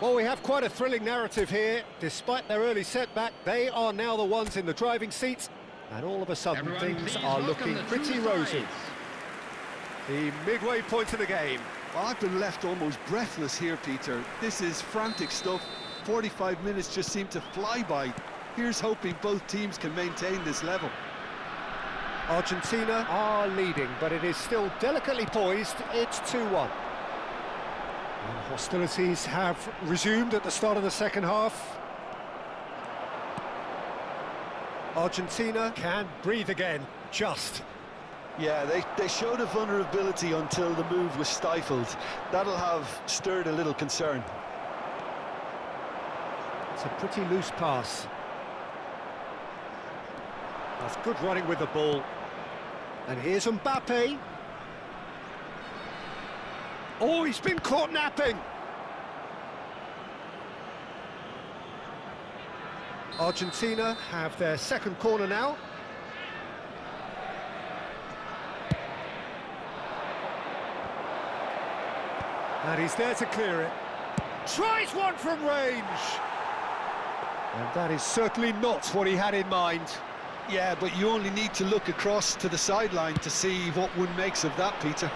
Well, we have quite a thrilling narrative here. Despite their early setback, they are now the ones in the driving seat. And all of a sudden, things are looking pretty rosy. The midway point of the game. Well, I've been left almost breathless here, Peter. This is frantic stuff. 45 minutes just seem to fly by. Here's hoping both teams can maintain this level. Argentina are leading, but it is still delicately poised. It's 2-1. And hostilities have resumed at the start of the second half. Argentina can breathe again, just. Yeah, they showed a vulnerability until the move was stifled. That'll have stirred a little concern. It's a pretty loose pass. That's good running with the ball. And here's Mbappe. Oh, he's been caught napping. Argentina have their second corner now. And he's there to clear it. Tries one from range. And that is certainly not what he had in mind. Yeah, but you only need to look across to the sideline to see what one makes of that, Peter.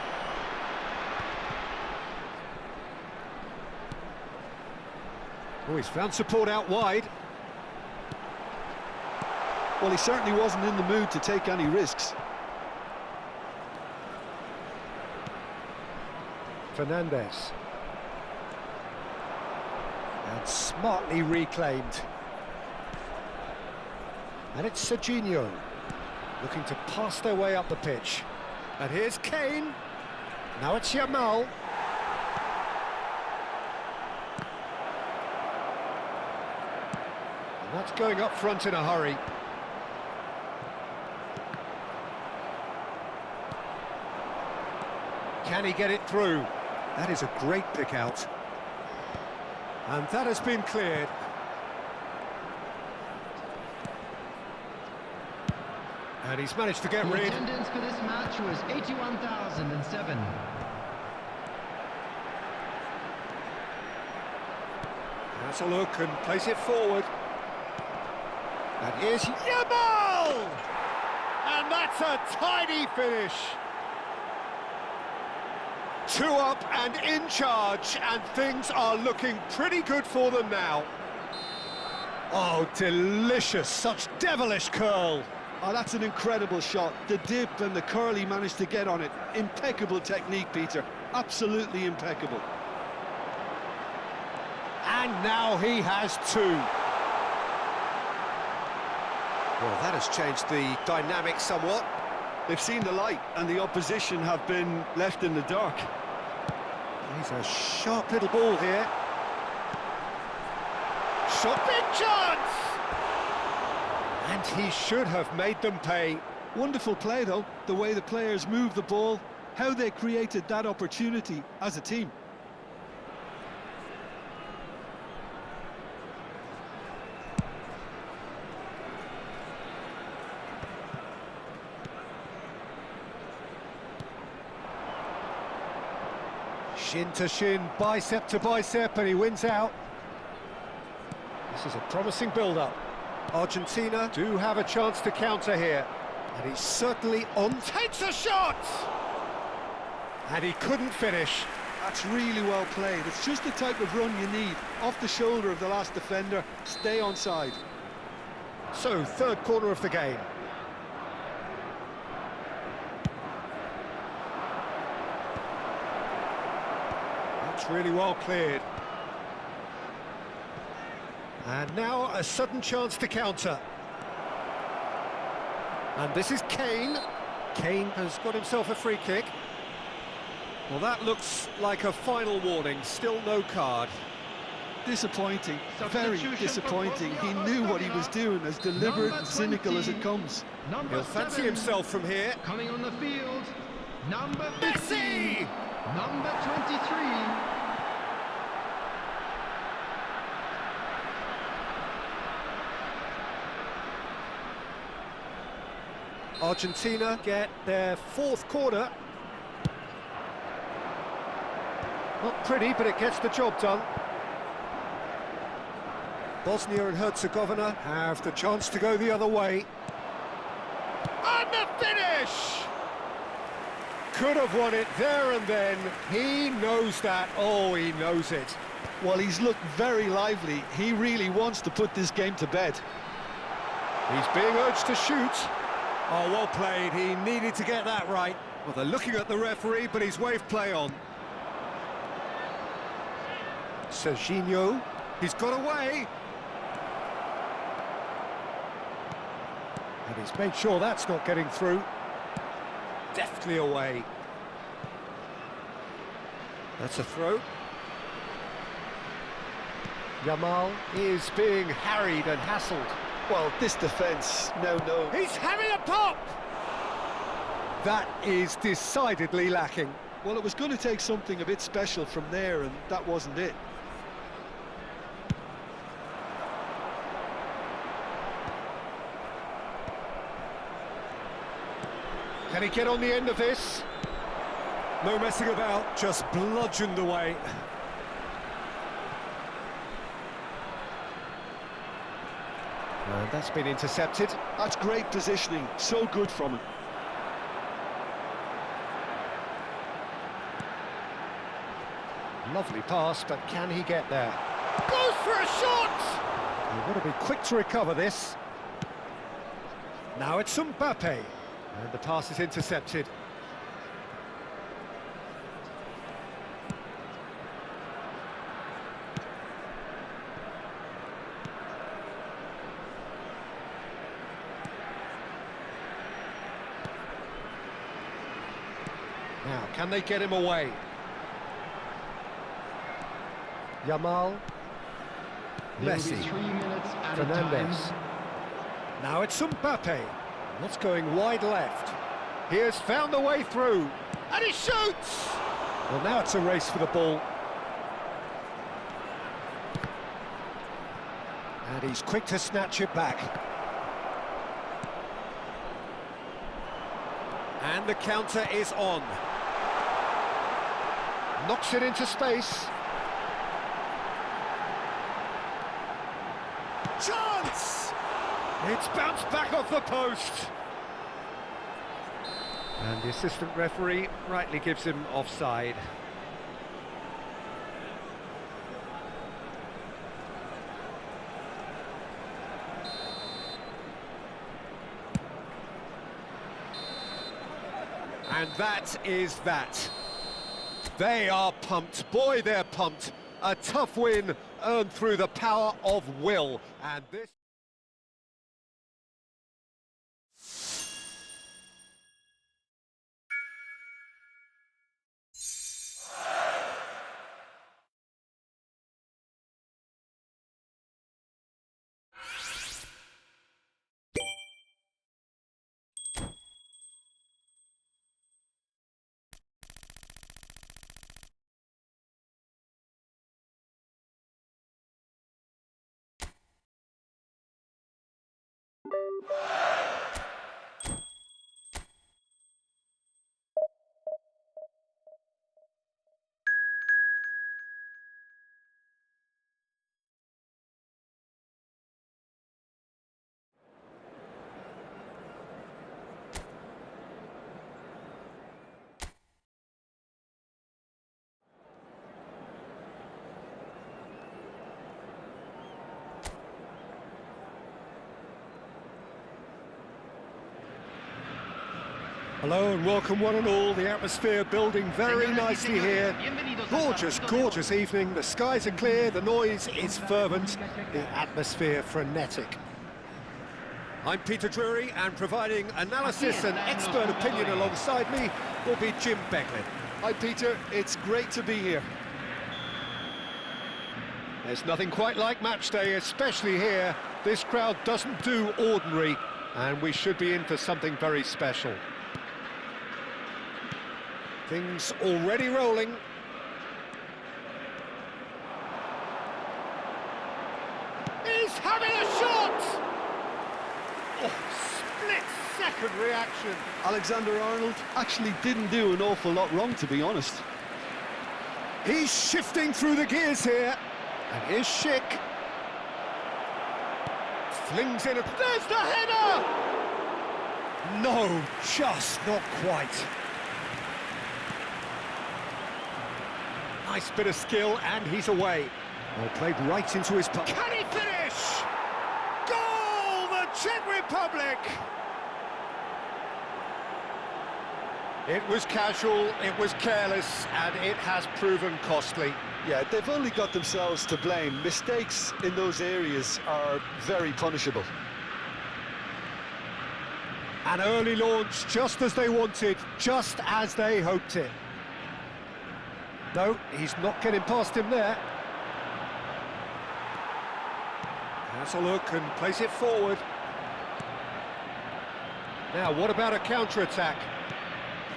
Oh, he's found support out wide. Well, he certainly wasn't in the mood to take any risks. Fernandez. And smartly reclaimed. And it's Serginho looking to pass their way up the pitch. And here's Kane. Now it's Yamal. And that's going up front in a hurry. Can he get it through? That is a great pick out. And that has been cleared. And he's managed to get The rid. attendance for this match was 81,007. That's a look and place it forward. And here's Yamal! And that's a tidy finish. 2 up and in charge, and things are looking pretty good for them now. Oh, delicious, such devilish curl. Oh, that's an incredible shot. The dip and the curl he managed to get on it. Impeccable technique, Peter. Absolutely impeccable. And now he has 2. Well, that has changed the dynamic somewhat. They've seen the light, and the opposition have been left in the dark. He's a sharp little ball here. Shot, big chance! And he should have made them pay. Wonderful play, though, the way the players moved the ball, how they created that opportunity as a team. Shin to shin, bicep to bicep, and he wins out. This is a promising build-up. Argentina do have a chance to counter here. And he's certainly on. Takes a shot! And he couldn't finish. That's really well played. It's just the type of run you need. Off the shoulder of the last defender, stay onside. So, third corner of the game. That's really well cleared. And now a sudden chance to counter. And this is Kane. Kane has got himself a free kick. Well, that looks like a final warning. Still no card. Disappointing, very disappointing. He knew what he was doing, as deliberate and cynical as it comes. He'll fancy himself from here. Coming on the field, number 50, Messi! number 23. Argentina get their 4th corner. Not pretty, but it gets the job done. Bosnia and Herzegovina have the chance to go the other way. And the finish! Could have won it there and then. He knows that. Oh, he knows it. Well, he's looked very lively. He really wants to put this game to bed. He's being urged to shoot. Oh, well played. He needed to get that right. Well, they're looking at the referee, but he's waved play on. Serginho, he's got away. And he's made sure that's not getting through. Deftly away. That's a throw. Yamal is being harried and hassled. Well, this defence, no. He's having a pop! That is decidedly lacking. Well, it was going to take something a bit special from there, and that wasn't it. Can he get on the end of this? No messing about, just bludgeoned away. And that's been intercepted. That's great positioning, so good from him. Lovely pass, but can he get there? Goes for a shot! You've got to be quick to recover this. Now it's Mbappe, and the pass is intercepted. Now, can they get him away? Yamal. Messi. Fernandez. Now it's Mbappe. What's going wide left? He has found the way through. And he shoots! Well, now it's a race for the ball. And he's quick to snatch it back. And the counter is on. Knocks it into space. Chance! It's bounced back off the post. And the assistant referee rightly gives him offside. And that is that. They are pumped. Boy, they're pumped. A tough win earned through the power of will. And this... Hello and welcome one and all. The atmosphere building very nicely here. Gorgeous, gorgeous evening. The skies are clear, the noise is fervent, the atmosphere frenetic. I'm Peter Drury, and providing analysis and expert opinion alongside me will be Jim Becklin. Hi Peter, it's great to be here. There's nothing quite like match day, especially here. This crowd doesn't do ordinary, and we should be in for something very special. Things already rolling. He's having a shot! Oh, split-second reaction. Alexander-Arnold actually didn't do an awful lot wrong, to be honest. He's shifting through the gears here. And here's Schick. Flings in a... There's the header! No, just not quite. Nice bit of skill, and he's away. Well, played right into his... Can he finish? Goal! The Czech Republic! It was casual, it was careless, and it has proven costly. Yeah, they've only got themselves to blame. Mistakes in those areas are very punishable. An early launch, just as they wanted, just as they hoped it. No, he's not getting past him there. Has a look and plays it forward. Now, what about a counter-attack?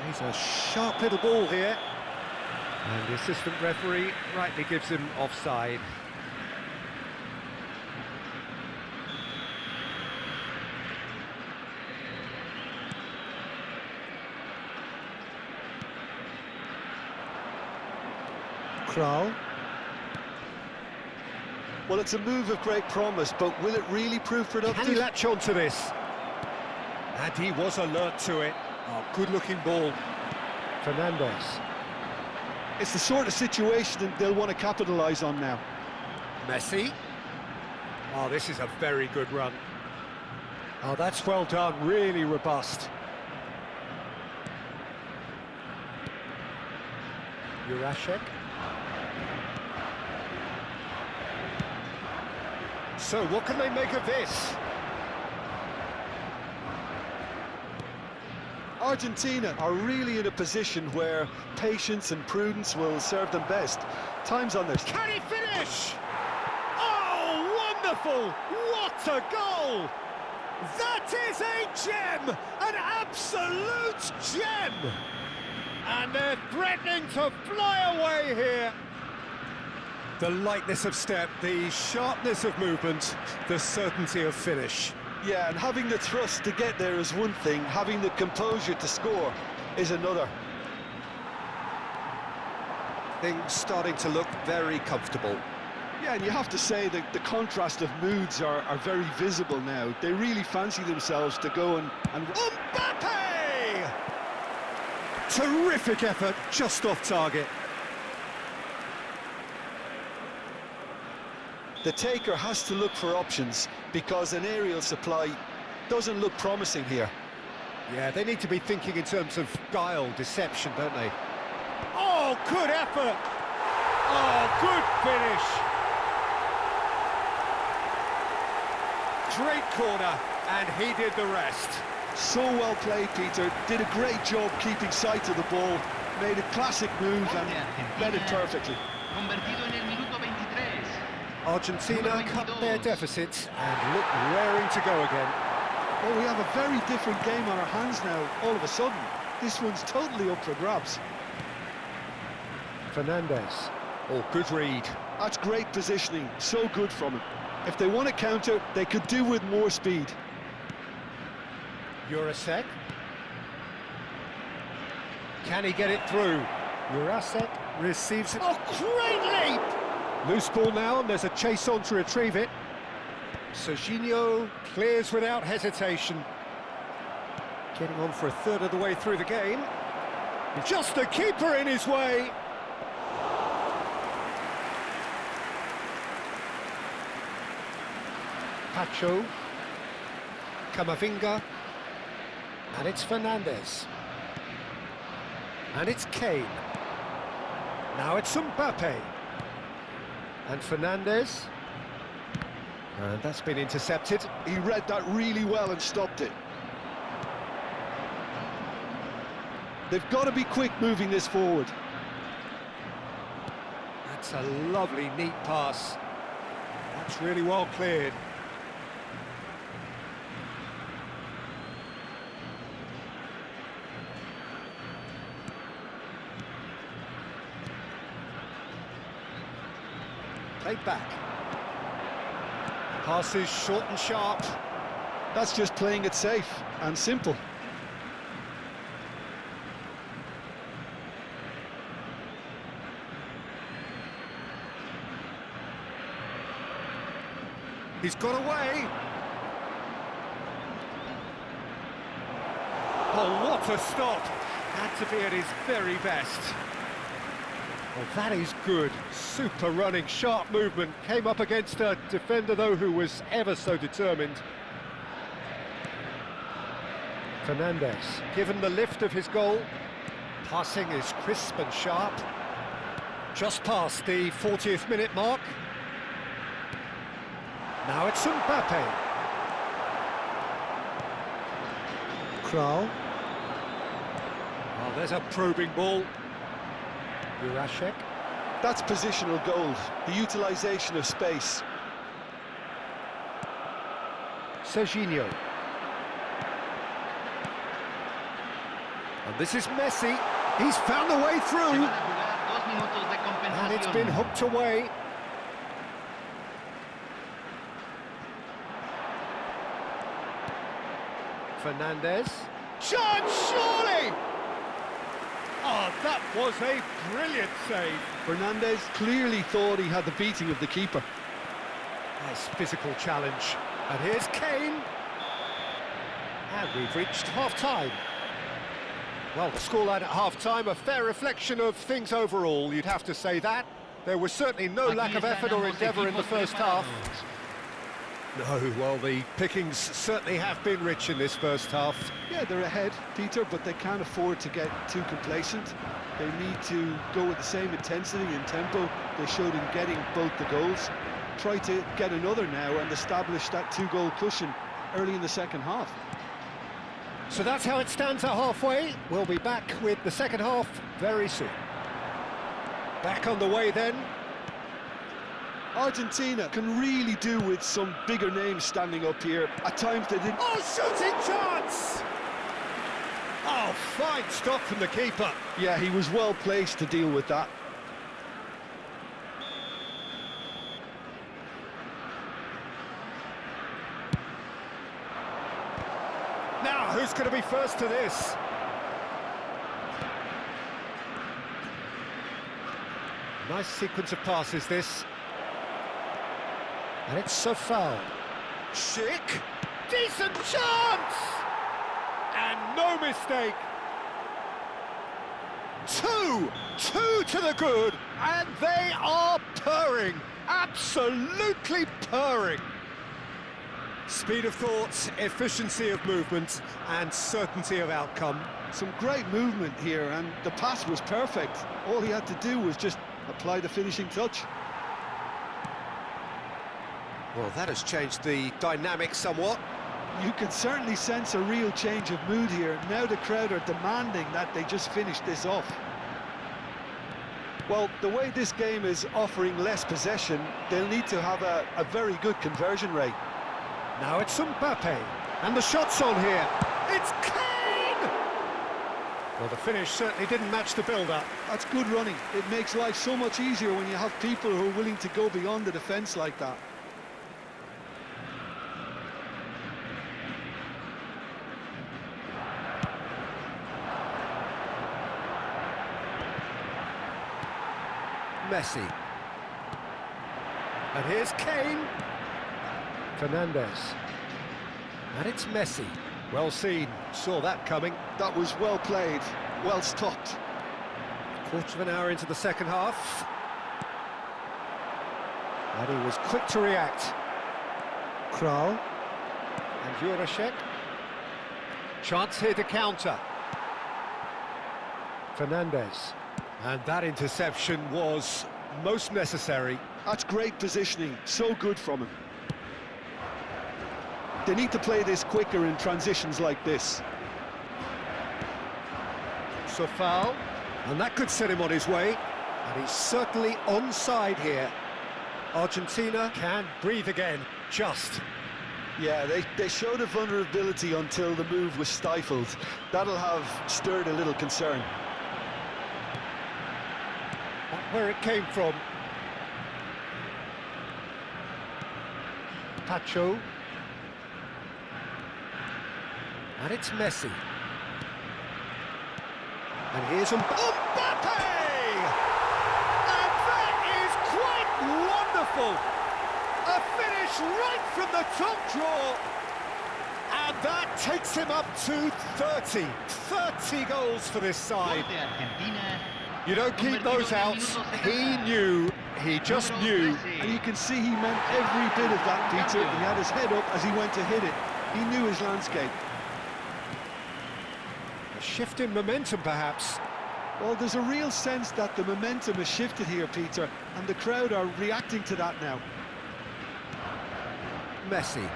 He's a sharp little ball here. And the assistant referee rightly gives him offside. Kral. Well, it's a move of great promise, but will it really prove productive? Can he latch on to this? And he was alert to it. Oh, good-looking ball. Fernandez. It's the sort of situation that they'll want to capitalise on now. Messi. Oh, this is a very good run. Oh, that's well done, really robust. Jurasek. So, what can they make of this? Argentina are really in a position where patience and prudence will serve them best. Time's on their... Can he finish? Oh, wonderful! What a goal! That is a gem! An absolute gem! And they're threatening to fly away here. The lightness of step, the sharpness of movement, the certainty of finish. Yeah, and having the thrust to get there is one thing, having the composure to score is another. Things starting to look very comfortable. Yeah, and you have to say that the contrast of moods are very visible now. They really fancy themselves to go and... Mbappe! Terrific effort, just off target. The taker has to look for options because an aerial supply doesn't look promising here. Yeah, they need to be thinking in terms of guile, deception, don't they? Oh, good effort! Oh, good finish! Great corner, and he did the rest. So well played, Peter. Did a great job keeping sight of the ball. Made a classic move and led it perfectly. Convertido en el minuto 23. Argentina cut their deficit and look raring to go again. Well, we have a very different game on our hands now, all of a sudden. This one's totally up for grabs. Fernandez. Oh, good read. That's great positioning, so good from him. If they want to counter, they could do with more speed. Jurasek. Can he get it through? Jurasek receives it. Oh, great leap! Loose ball now, and there's a chase on to retrieve it. Serginho clears without hesitation. Getting on for a third of the way through the game. Just a keeper in his way. Pacho. Camavinga. And it's Fernandez. And it's Kane. Now it's Mbappe. And Fernandez. And that's been intercepted. He read that really well and stopped it. They've got to be quick moving this forward. That's a lovely, neat pass. That's really well cleared. Played back. Passes short and sharp. That's just playing it safe and simple. He's got away. Oh, what a stop. Had to be at his very best. Well, that is good. Super running, sharp movement. Came up against a defender, though, who was ever so determined. Fernandez, given the lift of his goal. Passing is crisp and sharp. Just past the 40th minute mark. Now it's Mbappe. Kral. Oh, there's a probing ball. Jurasek. That's positional gold, the utilisation of space. Serginho. And this is Messi. He's found a way through. And it's been hooked away. Fernandez. Chance, surely! Oh, that was a brilliant save. Fernandez clearly thought he had the beating of the keeper. Nice physical challenge. And here's Kane. And we've reached half-time. Well, the scoreline at half-time, a fair reflection of things overall, you'd have to say that. There was certainly no Aquí lack of están effort or ambos endeavour in the equipos first half. preparados. No, well, the pickings certainly have been rich in this first half. Yeah, they're ahead, Peter, but they can't afford to get too complacent. They need to go with the same intensity and tempo they showed in getting both the goals. Try to get another now and establish that two-goal cushion early in the second half. So that's how it stands at halfway. We'll be back with the second half very soon. Back on the way then. Argentina can really do with some bigger names standing up here. At times they didn't... Oh, shooting chance! Oh, fine stop from the keeper. Yeah, he was well placed to deal with that. Now, who's going to be first to this? Nice sequence of passes, this. And it's so foul. Schick. Decent chance! And no mistake. Two to the good, and they are purring. Absolutely purring. Speed of thought, efficiency of movement, and certainty of outcome. Some great movement here, and the pass was perfect. All he had to do was just apply the finishing touch. Well, that has changed the dynamic somewhat. You can certainly sense a real change of mood here. Now the crowd are demanding that they just finish this off. Well, the way this game is offering less possession, they'll need to have a very good conversion rate. Now it's Mbappe, and the shot's on here. It's Kane! Well, the finish certainly didn't match the build-up. That's good running. It makes life so much easier when you have people who are willing to go beyond the defence like that. Messi. And here's Kane. Fernandez. And it's Messi. Well seen, saw that coming. That was well played, well stopped. Quarter of an hour into the second half. And he was quick to react. Kral. And Jurasek. Chance here to counter. Fernandez. And that interception was most necessary. That's great positioning, so good from him. They need to play this quicker in transitions like this. So foul, and that could set him on his way. And he's certainly onside here. Argentina can breathe again, just. Yeah, they showed a vulnerability until the move was stifled. That'll have stirred a little concern. Where it came from. Pacho. And it's Messi. And here's Mbappe! And that is quite wonderful! A finish right from the top draw. And that takes him up to 30. 30 goals for this side. You don't keep those out. He knew, he just knew. And you can see he meant every bit of that, Peter. He had his head up as he went to hit it. He knew his landscape. A shift in momentum, perhaps. Well, there's a real sense that the momentum has shifted here, Peter, and the crowd are reacting to that now. Messi.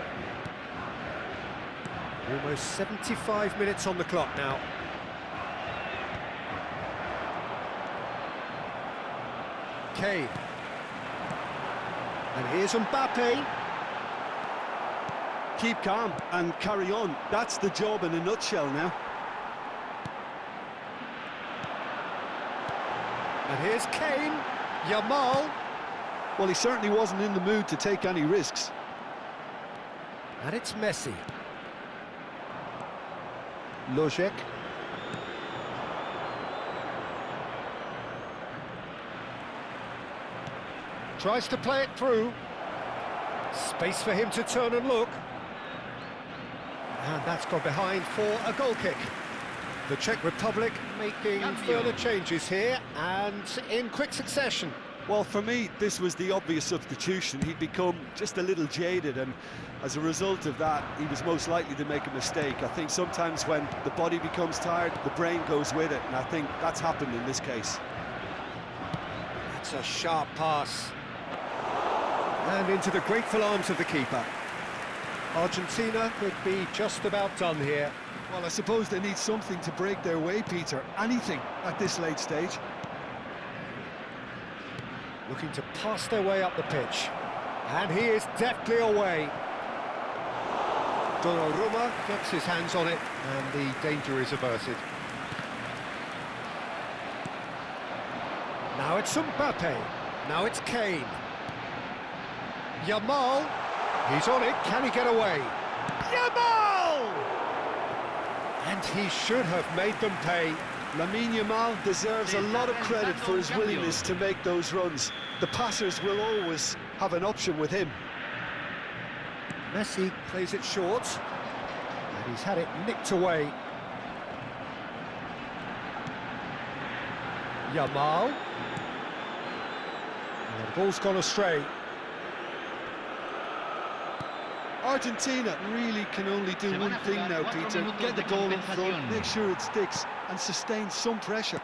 Almost 75 minutes on the clock now. Kane. And here's Mbappe. Keep calm and carry on. That's the job in a nutshell now. And here's Kane. Yamal. Well, he certainly wasn't in the mood to take any risks. And it's Messi. Lojek. Tries to play it through. Space for him to turn and look. And that's gone behind for a goal kick. The Czech Republic making further changes here and in quick succession. Well, for me, this was the obvious substitution. He'd become just a little jaded, and as a result of that, he was most likely to make a mistake. I think sometimes when the body becomes tired, the brain goes with it, and I think that's happened in this case. That's a sharp pass. And into the grateful arms of the keeper. Argentina could be just about done here. Well, I suppose they need something to break their way, Peter. Anything at this late stage. Looking to pass their way up the pitch. And he is deftly away. Donnarumma gets his hands on it, and the danger is averted. Now it's Mbappe. Now it's Kane. Yamal. He's on it. Can he get away? Yamal! And he should have made them pay. Lamine Yamal deserves a lot of credit for his willingness to make those runs. The passers will always have an option with him. Messi plays it short, and he's had it nicked away. Yamal. And the ball's gone astray. Argentina really can only do one thing now, Peter. Get the ball in front, make sure it sticks, and sustain some pressure.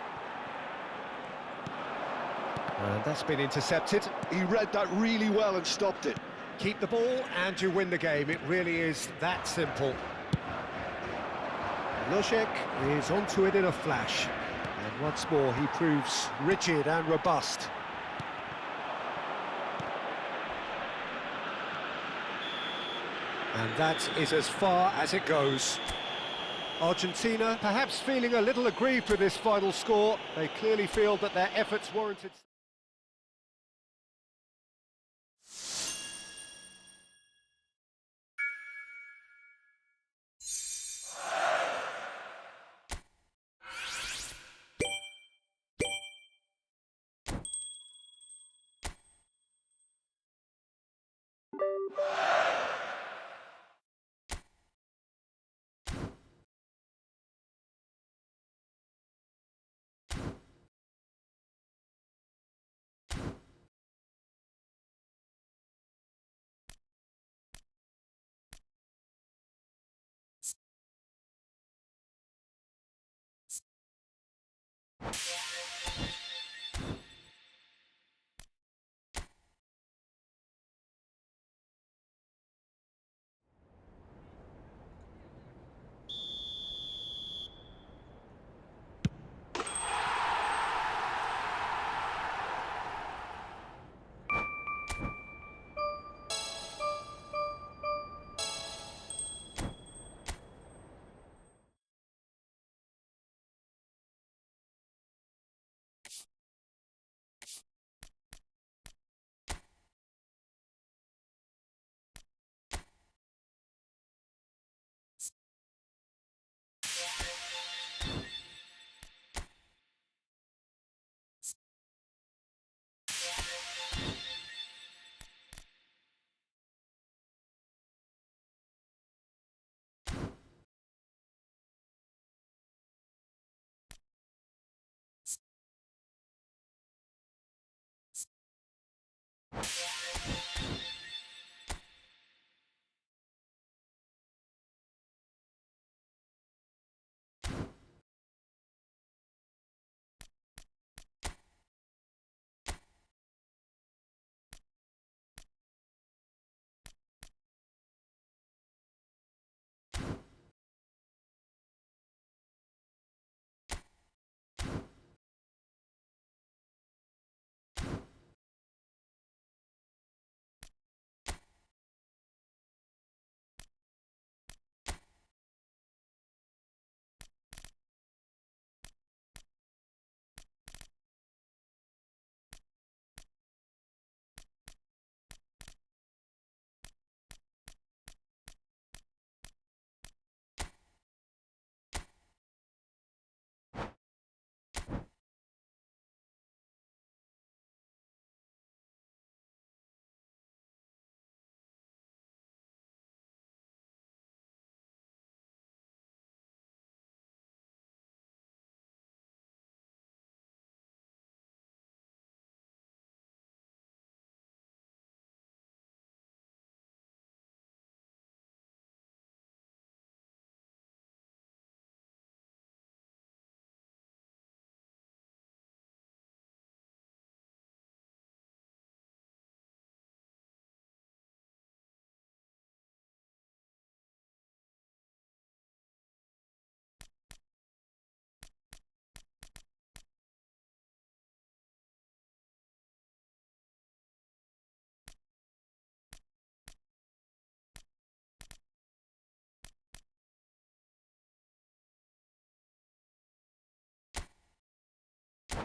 And that's been intercepted. He read that really well and stopped it. Keep the ball and you win the game. It really is that simple. Loschek is onto it in a flash. And once more he proves rigid and robust. And that is as far as it goes. Argentina perhaps feeling a little aggrieved with this final score. They clearly feel that their efforts warranted...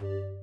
you.